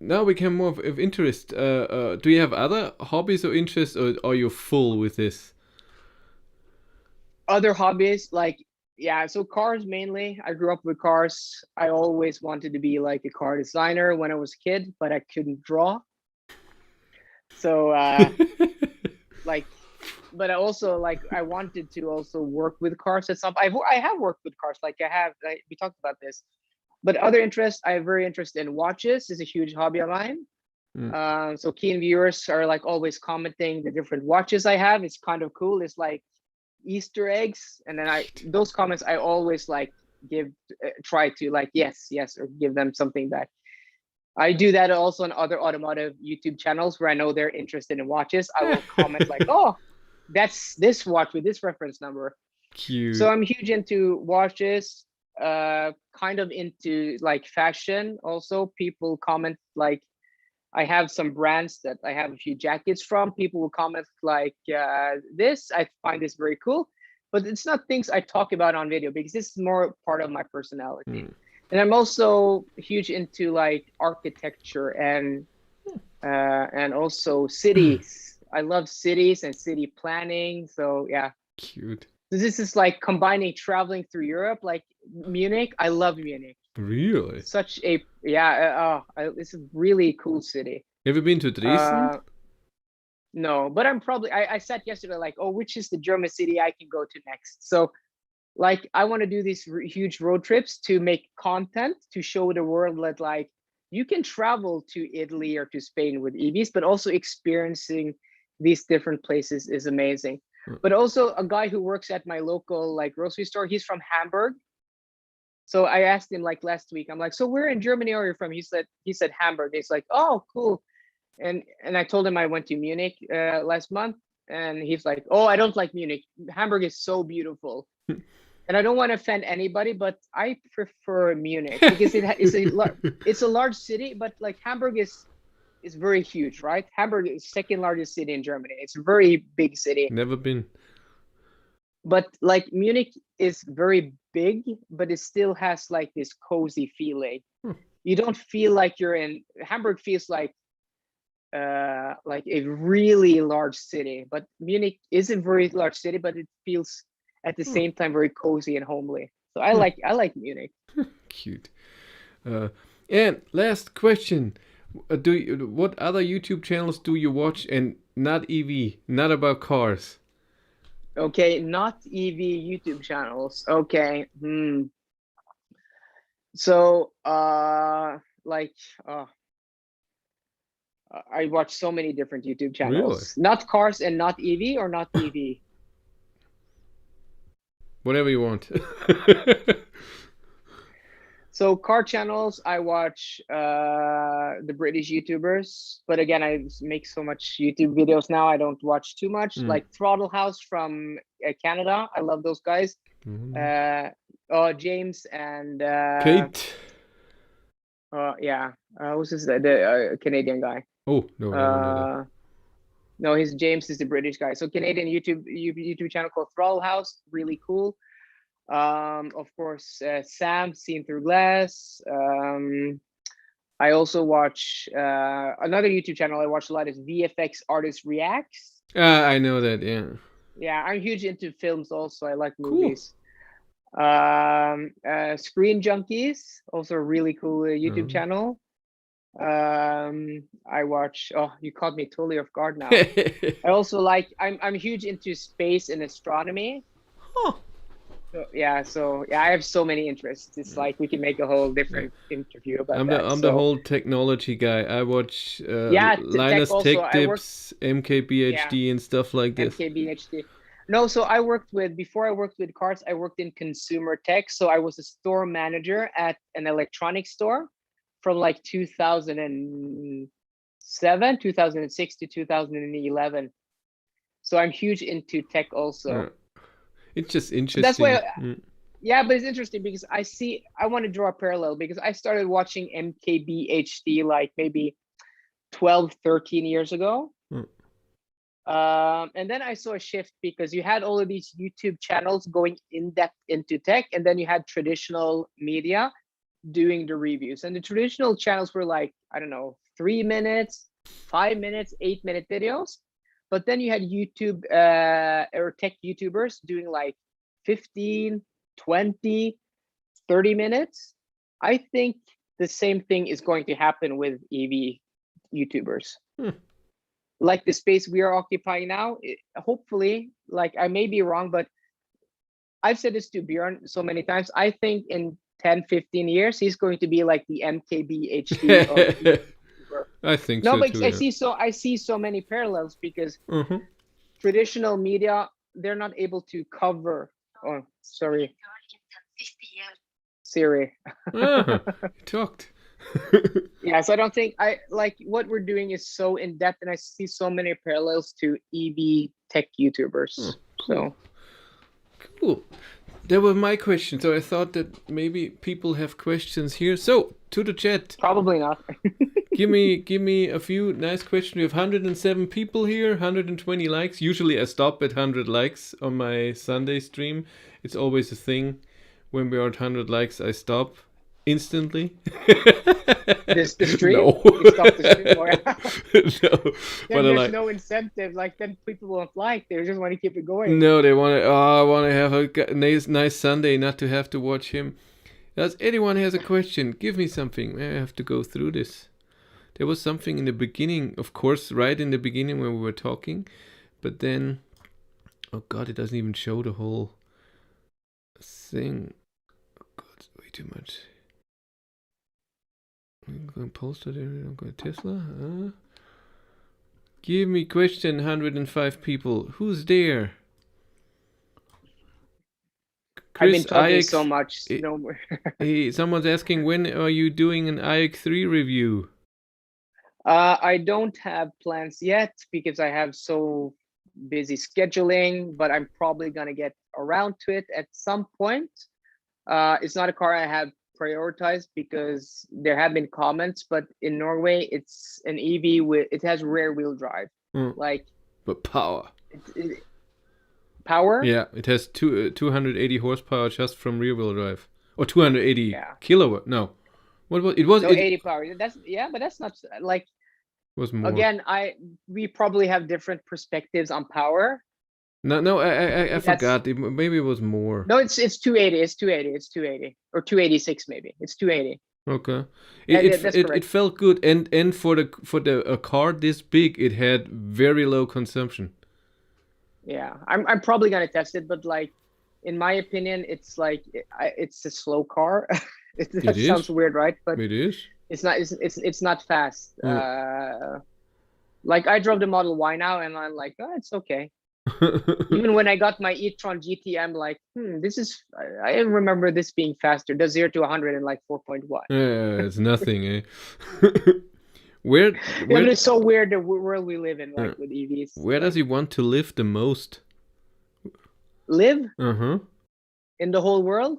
Now we can more of interest. Do you have other hobbies or interests, or are you full with this? Other hobbies, so cars mainly. I grew up with cars. I always wanted to be like a car designer when I was a kid, but I couldn't draw. So but I also I wanted to also work with cars at some. I have worked with cars. We talked about this. But other interests, I'm very interested in watches. Is a huge hobby of mine. So keen viewers are always commenting the different watches I have. It's kind of cool. It's like Easter eggs, and then those comments I always try to yes, or give them something back. I do that also on other automotive YouTube channels where I know they're interested in watches. I will comment oh, that's this watch with this reference number. Cute. So I'm huge into watches, kind of into fashion also. People comment I have some brands that I have a few jackets from. People will comment this. I find this very cool, but it's not things I talk about on video because this is more part of my personality. And I'm also huge into architecture and also cities. I love cities and city planning. So yeah. Cute. This is combining traveling through Europe, Munich. I love Munich. Really? Such a it's a really cool city. Have you been to Dresden? No, but I'm probably. I said yesterday which is the German city I can go to next? So I want to do these huge road trips to make content to show the world that you can travel to Italy or to Spain with EVs, but also experiencing these different places is amazing. But also a guy who works at my local grocery store, he's from Hamburg. So I asked him last week, I'm so where in Germany are you from? He said Hamburg. He's oh, cool. And I told him I went to Munich last month, and he's oh, I don't like Munich. Hamburg is so beautiful. And I don't want to offend anybody, but I prefer Munich because it's a large city, but Hamburg is very huge, right? Hamburg is second largest city in Germany. It's a very big city. Never been. But Munich is very big, but it still has this cozy feeling. You don't feel you're in Hamburg. Feels like a really large city, but Munich is a very large city, but it feels at the same time very cozy and homely. So I like Munich. Cute. And last question: what other YouTube channels do you watch, and not EV, not about cars? Okay, not EV YouTube channels. Okay. So I watch so many different YouTube channels. Really? Not cars and not EV, or not EV. Whatever you want. So car channels, I watch the British YouTubers, but again, I make so much YouTube videos now, I don't watch too much. Throttle House from Canada, I love those guys. James and Kate. who's this? The Canadian guy. Oh no. No, James is the British guy. So Canadian YouTube channel called Throttle House, really cool. Of course, Sam, Seen Through Glass. I also watch another YouTube channel I watch a lot is VFX Artist Reacts. I know that, yeah. Yeah, I'm huge into films also. I like movies. Cool. Screen Junkies, also a really cool YouTube channel. I watch. Oh, you caught me totally off guard now. I also I'm huge into space and astronomy. Huh. So I have so many interests. It's we can make a whole different interview about that. I'm the whole technology guy. I watch Linus Tech Tips, MKBHD, and stuff like this. MKBHD. No, so before I worked with cars, I worked in consumer tech. So I was a store manager at an electronics store from 2007, 2006 to 2011. So I'm huge into tech also. It's just interesting. That's why, yeah, but it's interesting because I want to draw a parallel because I started watching MKBHD maybe 12, 13 years ago. And then I saw a shift because you had all of these YouTube channels going in depth into tech, and then you had traditional media doing the reviews. And the traditional channels were like, I don't know, 3 minutes, 5 minutes, 8-minute videos. But then you had YouTube or tech YouTubers doing like 15, 20, 30 minutes. I think the same thing is going to happen with EV YouTubers. Like the space we are occupying now, hopefully, like I may be wrong, but I've said this to Björn so many times. I think in 10, 15 years, he's going to be like the MKBHD of I think no, so but too, I see so many parallels because traditional media, they're not able to cover. Oh, sorry, Siri. Talked. Yeah, so I don't think like what we're doing is so in depth, and I see so many parallels to EV tech YouTubers. So cool. That was my question. So I thought that maybe people have questions here. So to the chat. Probably not. give me a few nice questions. We have 107 people here, 120 likes. Usually I stop at 100 likes on my Sunday stream. It's always a thing. When we are at 100 likes, I stop instantly. The stream? No. You stop the stream? No. Then there's no incentive. Like then people won't like. They just want to keep it going. No, they want to. Oh, I want to have a nice Sunday, not to have to watch him. Does anyone has a question? Give me something. I have to go through this. There was something in the beginning, of course, right in the beginning when we were talking, but then, oh God, it doesn't even show the whole thing. Oh God, it's way too much. I'm going to post it. I'm going to Tesla. Give me question. 105 people. Who's there? Chris, I've been talking Ioniq, so much. No more. Hey, someone's asking, when are you doing an Ioniq 3 review? I don't have plans yet because I have so busy scheduling, but I'm probably gonna get around to it at some point. It's not a car I have prioritized because there have been comments, but in Norway it's an EV with it has rear wheel drive, like but power. Power? Yeah, it has 280 horsepower just from rear wheel drive, or 280 kilowatt. No, what was it? Was 80 power? But that's not like. Was more. Again, we probably have different perspectives on power. No, I forgot. Maybe it was more. No, it's 280. It's 280 or 286 maybe. It's 280. Okay. That's correct. It felt good, and for a car this big, it had very low consumption. Yeah, I'm probably gonna test it, but like, in my opinion, it's like it's a slow car. That sounds weird, right? But it is. It's not. It's not fast. Like I drove the Model Y now, and I'm like, oh, it's okay. Even when I got my e-tron GT, I'm like, this is. I remember this being faster. Does 0 to 100 in like 4.1. Yeah, it's nothing, eh? Where it's so weird the world we live in, like with EVs. Where does he want to live the most? Live? In the whole world?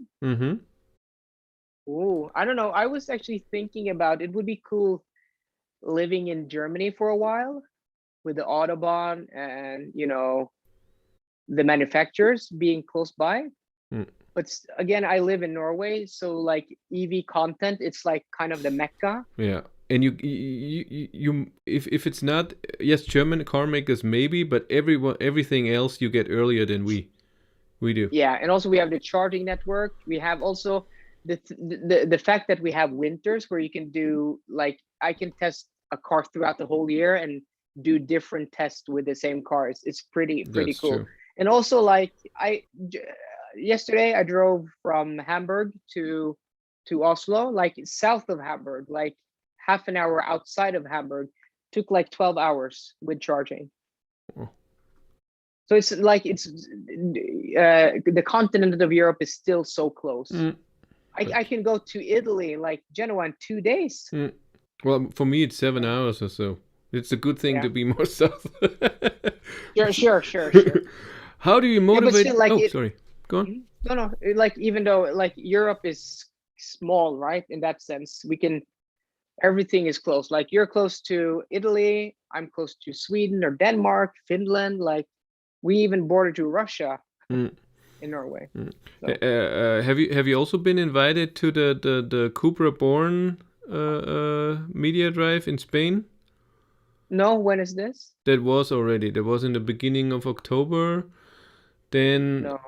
Oh, I don't know. I was actually thinking about it would be cool living in Germany for a while with the Autobahn and the manufacturers being close by. But again, I live in Norway, so like EV content, it's like kind of the mecca. Yeah. And you if it's not, yes, German car makers maybe, but everything else you get earlier than we do. Yeah, and also we have the charging network. We have also the fact that we have winters where you can do, like, I can test a car throughout the whole year and do different tests with the same cars. It's pretty That's cool. True. And also, like, yesterday I drove from Hamburg to Oslo, like south of Hamburg, like half an hour outside of Hamburg. Took like 12 hours with charging. So it's like the continent of Europe is still so close. I can go to Italy, like Genoa, in 2 days. Well, for me it's 7 hours or so. It's a good thing to be more south. Sure. How do you motivate? Still, like, sorry. Go on. No. Like, even though like Europe is small, right? In that sense, we can everything is close. Like you're close to Italy, I'm close to Sweden or Denmark, Finland. Like we even border to Russia in Norway. So. Have you also been invited to the Cupra Born media drive in Spain? No, when is this? That was in the beginning of October. Then no.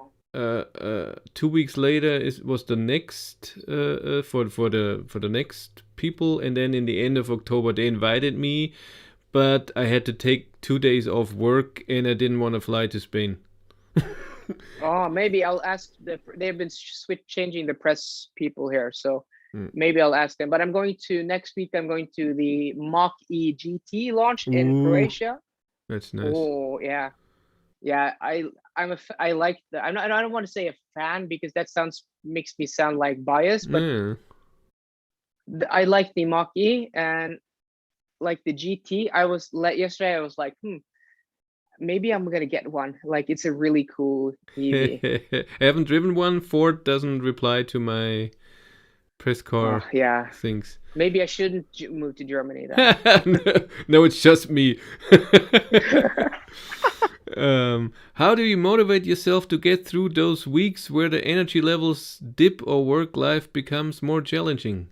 2 weeks later was the next for the next people, and then in the end of October they invited me, but I had to take 2 days off work and I didn't want to fly to Spain. Oh, maybe I'll ask. They've been changing the press people here, so maybe I'll ask them. But I'm going to next week. I'm going to the mach-e GT launch in Croatia. That's nice. Oh yeah, yeah. I like the. I don't want to say a fan because that makes me sound like biased, but I like the mach-e and like the GT. Yesterday. I was like, maybe I'm gonna get one. Like it's a really cool EV. I haven't driven one. Ford doesn't reply to my press car things. Maybe I shouldn't move to Germany then. No, it's just me. How do you motivate yourself to get through those weeks where the energy levels dip or work life becomes more challenging?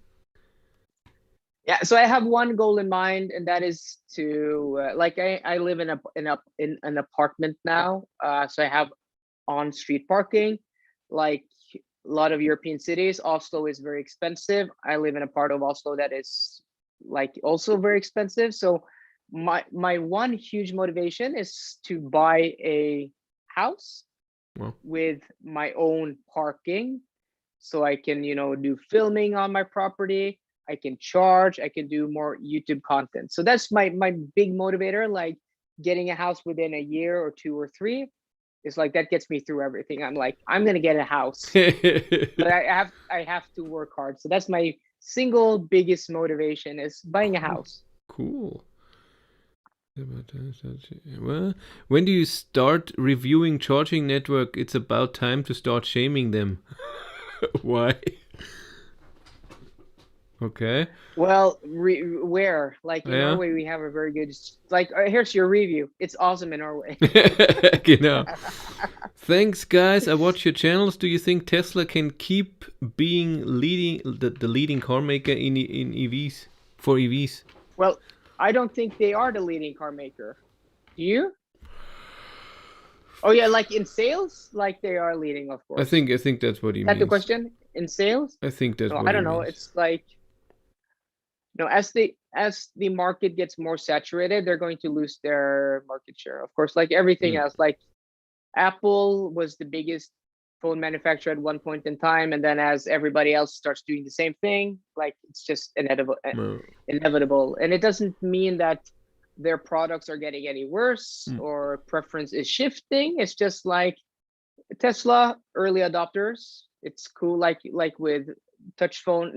Yeah, so I have one goal in mind, and that is to I live in an apartment now, so I have on-street parking. Like a lot of European cities, Oslo is very expensive. I live in a part of Oslo that is like also very expensive. So my one huge motivation is to buy a house with my own parking, so I can do filming on my property. I can charge, I can do more YouTube content. So that's my big motivator, like getting a house within a year or 2 or 3 is like, that gets me through everything. I'm like, I'm going to get a house, but I have to work hard. So that's my single biggest motivation is buying a house. Cool. Well, when do you start reviewing charging network? It's about time to start shaming them. Why? Okay. Well, where? Like in Norway, we have a very good. Like, here's your review. It's awesome in Norway. Genau. Thanks, guys. I watch your channels. Do you think Tesla can keep being the leading car maker in EVs for EVs? Well, I don't think they are the leading car maker. Do you? Oh yeah, like in sales, like they are leading, of course. I think that's what he means. Is that the question? In sales? I think that's what I don't know. Means. It's like, as the market gets more saturated, they're going to lose their market share. Of course, like everything else. Like Apple was the biggest phone manufacturer at one point in time, and then as everybody else starts doing the same thing, like it's just inevitable. And it doesn't mean that their products are getting any worse or preference is shifting. It's just like Tesla early adopters. It's cool, like with touch phone,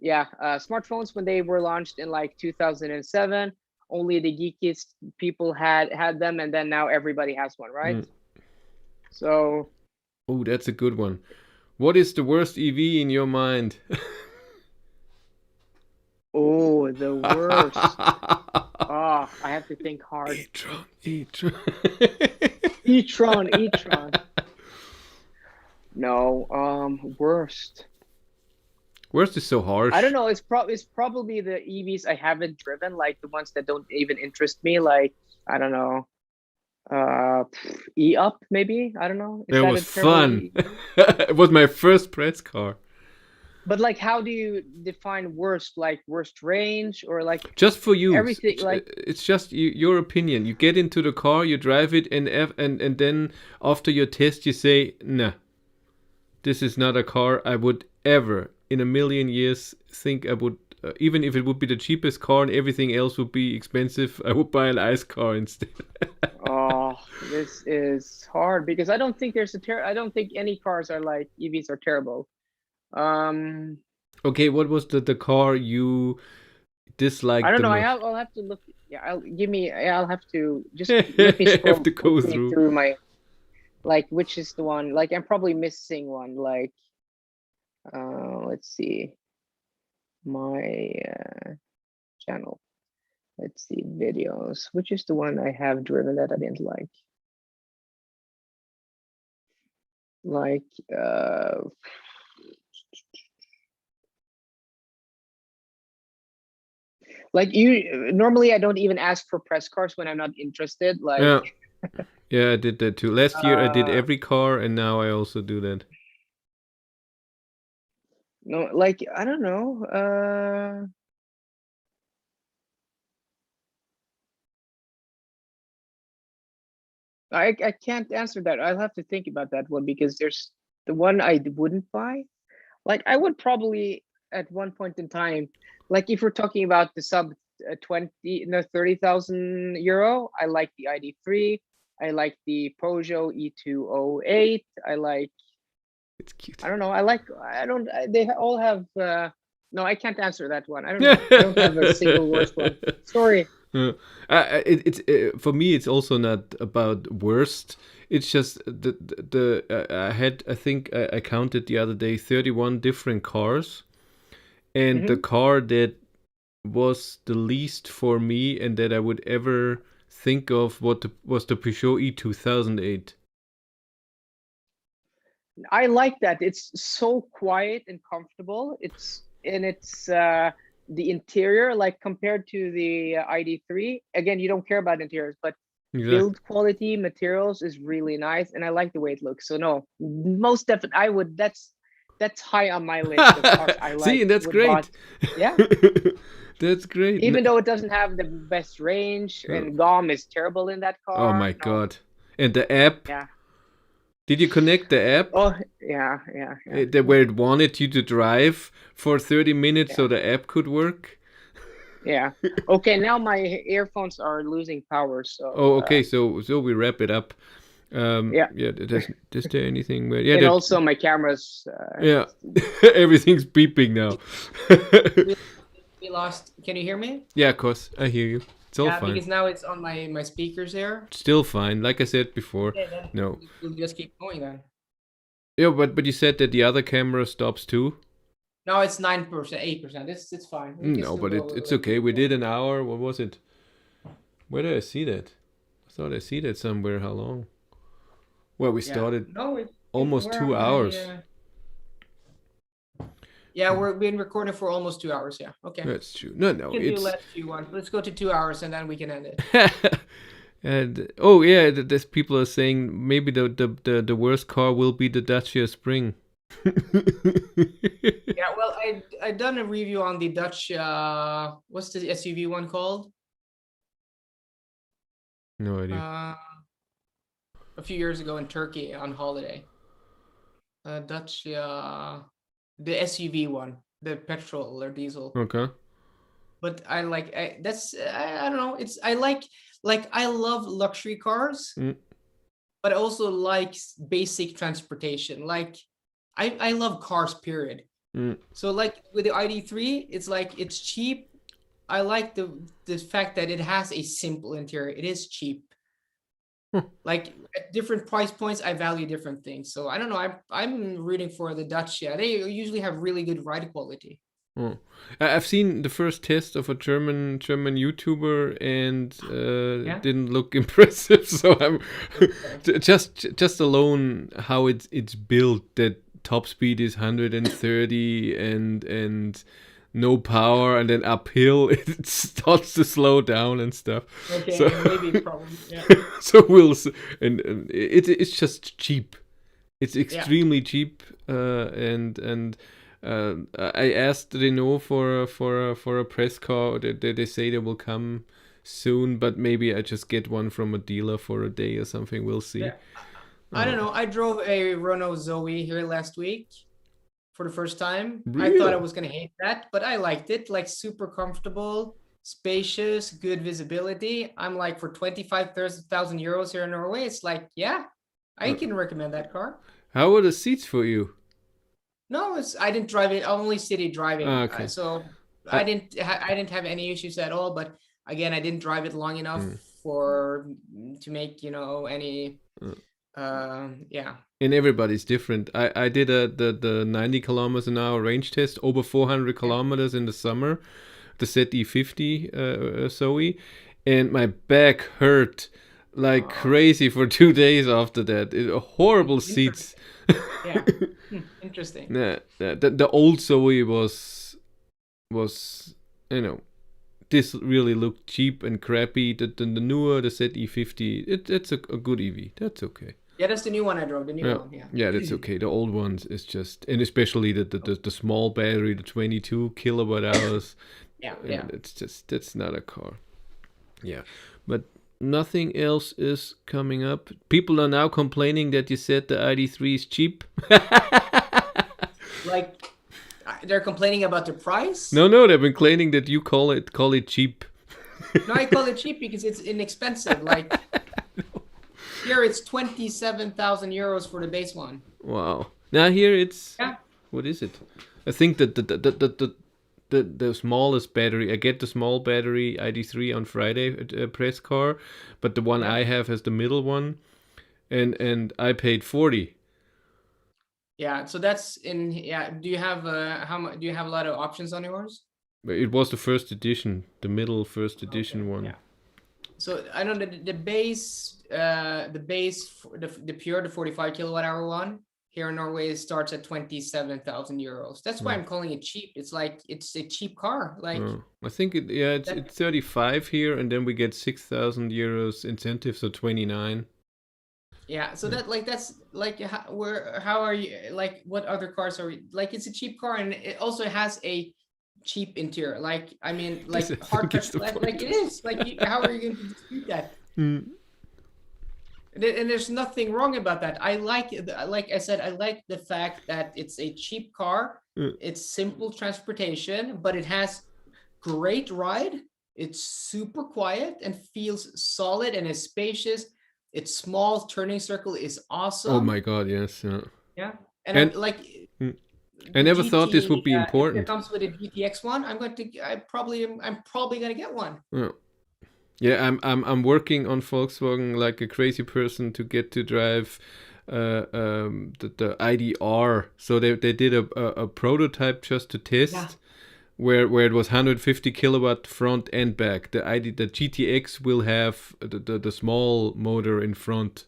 smartphones when they were launched in like 2007. Only the geekiest people had them, and then now everybody has one, right? So. Oh, that's a good one. What is the worst EV in your mind? Oh, the worst. I have to think hard. E-tron. E-tron. No, worst. Worst is so harsh. I don't know. It's probably the EVs I haven't driven, like the ones that don't even interest me. Like, I don't know. E-up maybe. I don't know. It was fun. It was my first press car. But like, how do you define worst? Like worst range, or like just for you? Everything like it's just your opinion. You get into the car, you drive it, and then after your test, you say, "Nah, this is not a car I would ever in a million years think I would." Even if it would be the cheapest car and everything else would be expensive, I would buy an ICE car instead. Oh, this is hard because I don't think I don't think any cars are like EVs are terrible. Okay, what was the car you disliked? I don't know. I'll have to look. Yeah, I'll have to just let me scroll have to go through my, like, which is the one. Like, I'm probably missing one. Like, let's see. my channel. Let's see, videos. Which is the one I have driven that I didn't like? Like, you normally I don't even ask for press cars when I'm not interested. Like, yeah, I did that too. Last year I did every car, and now I also do that. no, like I don't know. I can't answer that. I'll have to think about that one because there's the one I wouldn't buy. Like I would probably at one point in time, like if we're talking about the sub 30,000 euro, I like the ID3. I like the Peugeot E208. I like. It's cute. I don't know. They all have. No, I can't answer that one. I don't know. I don't have a single worst one. Sorry. It's for me. It's also not about worst. It's just I think I counted the other day 31 different cars, and the car that was the least for me and that I would ever think of was the Peugeot E2008. I like that. It's so quiet and comfortable. It's the interior, like compared to the ID3. Again, you don't care about interiors, but build quality, materials is really nice, and I like the way it looks. So no, most definitely, that's high on my list of cars I like. See, that's great. Yeah. That's great. Even though it doesn't have the best range, and GOM is terrible in that car. Oh my god! And the app. Yeah. Did you connect the app? Oh yeah. Where it wanted you to drive for 30 minutes so the app could work? Yeah. Okay, now my earphones are losing power, so. Oh, okay. So we wrap it up. Yeah. Is there anything where? Yeah. And also my cameras. Yeah. Everything's beeping now. We lost. Can you hear me? Yeah, of course. I hear you. It's all fine. Because now it's on my speakers there. Still fine. Like I said before. Yeah, no. We'll just keep going then. Yeah, but you said that the other camera stops too? No, it's 9%, 8%. It's fine. No, but it's okay. We did an hour. What was it? Where did I see that? I thought I see that somewhere. How long? Well, we started almost 2 hours. Yeah, we've been recording for almost 2 hours. Yeah, okay. That's true. No, we can do less if you want. Let's go to 2 hours and then we can end it. And there's people are saying maybe the worst car will be the Dacia Spring. Yeah, well, I done a review on the Dutch. What's the SUV one called? No idea. A few years ago in Turkey on holiday. Dutch. The SUV one, the petrol or diesel. Okay. But I don't know. I love luxury cars, but I also like basic transportation. Like I love cars, period. So like with the ID3, it's cheap. I like the fact that it has a simple interior. It is cheap. Like at different price points, I value different things. So I don't know. I'm rooting for the Dutch. Yeah, they usually have really good ride quality. I've seen the first test of a German YouTuber and didn't look impressive. So I'm just alone how it's built. That top speed is 130 and no power, and then uphill it starts to slow down and stuff. Okay, so, maybe problem. Yeah. So we'll see. And it's just cheap. It's extremely cheap. And I asked Renault for a press car. They say they will come soon, but maybe I just get one from a dealer for a day or something. We'll see. Yeah. I don't know. I drove a Renault Zoe here last week. For the first time. Really? I thought I was going to hate that, but I liked it. Like super comfortable, spacious, good visibility. I'm like, for 25,000 euros here in Norway, it's like, yeah, I can recommend that car. How were the seats for you? No, I didn't drive it. Only city driving. Okay. So I didn't have any issues at all. But again, I didn't drive it long enough to make, any Yeah. And everybody's different. I did the 90 kilometers an hour range test over 400 kilometers in the summer, the ZE50 Zoe, and my back hurt like crazy for 2 days after that. Horrible seats. Yeah. Interesting. The old Zoe was this really looked cheap and crappy. The newer, the ZE50, it's a good EV. That's okay. Yeah, that's the new one I drove. The new one. Yeah. Yeah, that's okay. The old ones is just, and especially the small battery, the 22 kilowatt hours. Yeah. That's not a car. Yeah, but nothing else is coming up. People are now complaining that you said the ID3 is cheap. Like, they're complaining about the price? No, they've been complaining that you call it cheap. No, I call it cheap because it's inexpensive. Like, here it's 27,000 euros for the base one. Wow. Now here it's what is it? I think that the smallest battery. I get the small battery ID3 on Friday at a press car, but the one I have has the middle one, and I paid 40. Yeah, so that's in. Yeah, do you have how much? Do you have a lot of options on yours? It was the first edition, the middle first edition one. Yeah. So I know that the base, the pure, the 45 kilowatt hour one here in Norway starts at 27,000 euros. That's why I'm calling it cheap. It's like it's a cheap car. Like I think it's 35 here, and then we get 6,000 euros incentive, so 29. Yeah, so that's like how are you, like, what other cars are we, like, it's a cheap car and it also has a cheap interior. Like, I mean, like hard touch, like it is. Like, how are you going to dispute that? And there's nothing wrong about that. Like I said, I like the fact that it's a cheap car. It's simple transportation, but it has great ride. It's super quiet and feels solid and is spacious. Its small turning circle is awesome. Oh my god, yes. Yeah. And like, I never thought this would be important. If it comes with a GTX one, I'm probably gonna get one. Yeah, I'm working on Volkswagen like a crazy person to get to drive the IDR. So they did a prototype just to test. Where it was 150 kilowatt front and back. The GTX will have the small motor in front,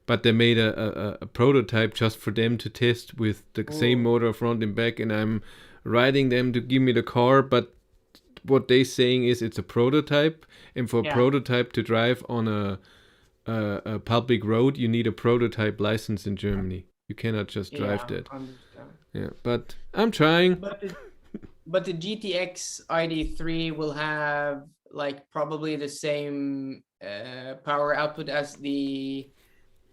but they made a prototype just for them to test with the same motor front and back. And I'm riding them to give me the car, but what they're saying is it's a prototype, and for a prototype to drive on a public road, you need a prototype license in Germany. You cannot just drive that. Yeah, but I'm trying. But the GTX ID3 will have like probably the same power output as the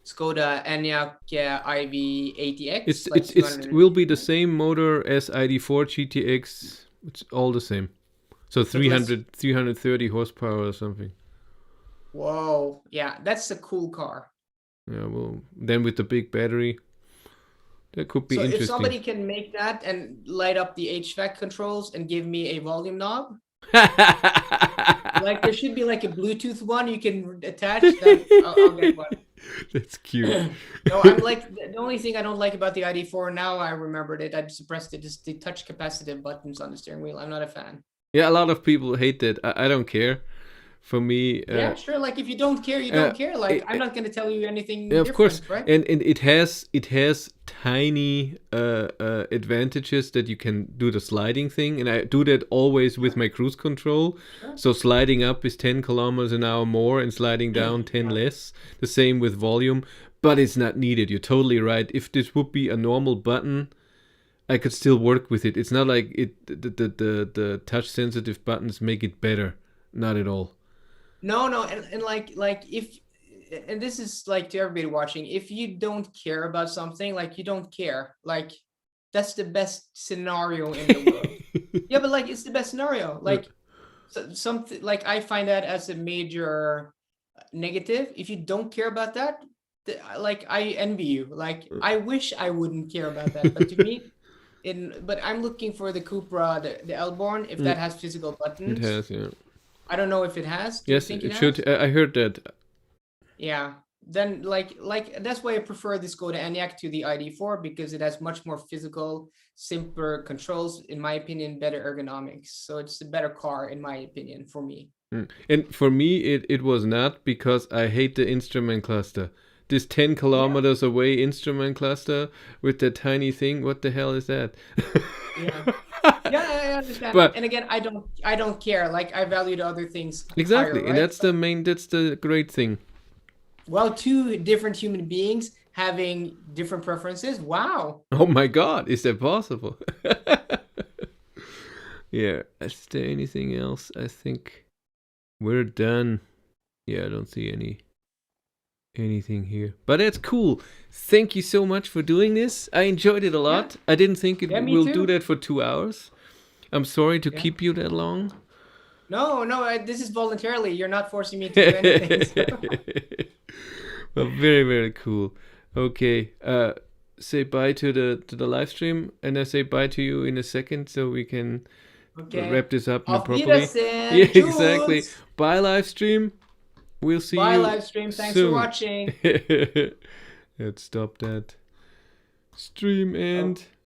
Skoda Enyaq IV80X. It will be the same motor as ID4 GTX. It's all the same. So 330 horsepower or something. Whoa. Yeah, that's a cool car. Yeah, well, then with the big battery. That could be interesting. If somebody can make that and light up the HVAC controls and give me a volume knob, like there should be like a Bluetooth one you can attach, then I'll get one. That's cute. No, I'm like, the only thing I don't like about the ID4, now I remembered it, I suppressed it, is the touch capacitive buttons on the steering wheel. I'm not a fan. Yeah, a lot of people hate that. I don't care. For me, yeah, sure. Like, if you don't care, you don't care. Like, I'm not going to tell you anything. Yeah, of course, right? And it has tiny advantages that you can do the sliding thing, and I do that always with my cruise control. Sure. So sliding up is 10 kilometers an hour more, and sliding down 10 less. The same with volume, but it's not needed. You're totally right. If this would be a normal button, I could still work with it. It's not like the touch sensitive buttons make it better. Not at all. No, and like if, and this is like to everybody watching, if you don't care about something, like you don't care, like that's the best scenario in the world. Yeah, but like it's the best scenario. Like something like I find that as a major negative. If you don't care about that, like I envy you. Like I wish I wouldn't care about that, but to me, but I'm looking for the Cupra, the Elborn, if that has physical buttons. It has, yeah. I don't know if it has. Yes, it should. I heard that. Yeah, then like that's why I prefer this Skoda Enyaq to the ID4, because it has much more physical, simpler controls, in my opinion, better ergonomics. So it's a better car in my opinion for me. And for me, it was not, because I hate the instrument cluster. This 10 kilometers away instrument cluster with that tiny thing. What the hell is that? Yeah. Yeah, I understand. But and again, I don't care. Like I value the other things exactly, higher, and right? that's the great thing. Well, two different human beings having different preferences. Wow. Oh my God, is that possible? Yeah, is there anything else? I think we're done. Yeah, I don't see anything here. But that's cool. Thank you so much for doing this. I enjoyed it a lot. Yeah. I didn't think it Yeah, me will too. do that for 2 hours. I'm sorry to Yeah. keep you that long. No, this is voluntarily. You're not forcing me to do anything. So. Well, very, very cool. Okay, say bye to the live stream, and I say bye to you in a second, so we can wrap this up Auf properly. Wiedersehen. Yeah, exactly. Tschüss. Bye, live stream. We'll see Bye, you live stream. Thanks soon. for watching. Let's stop that stream and.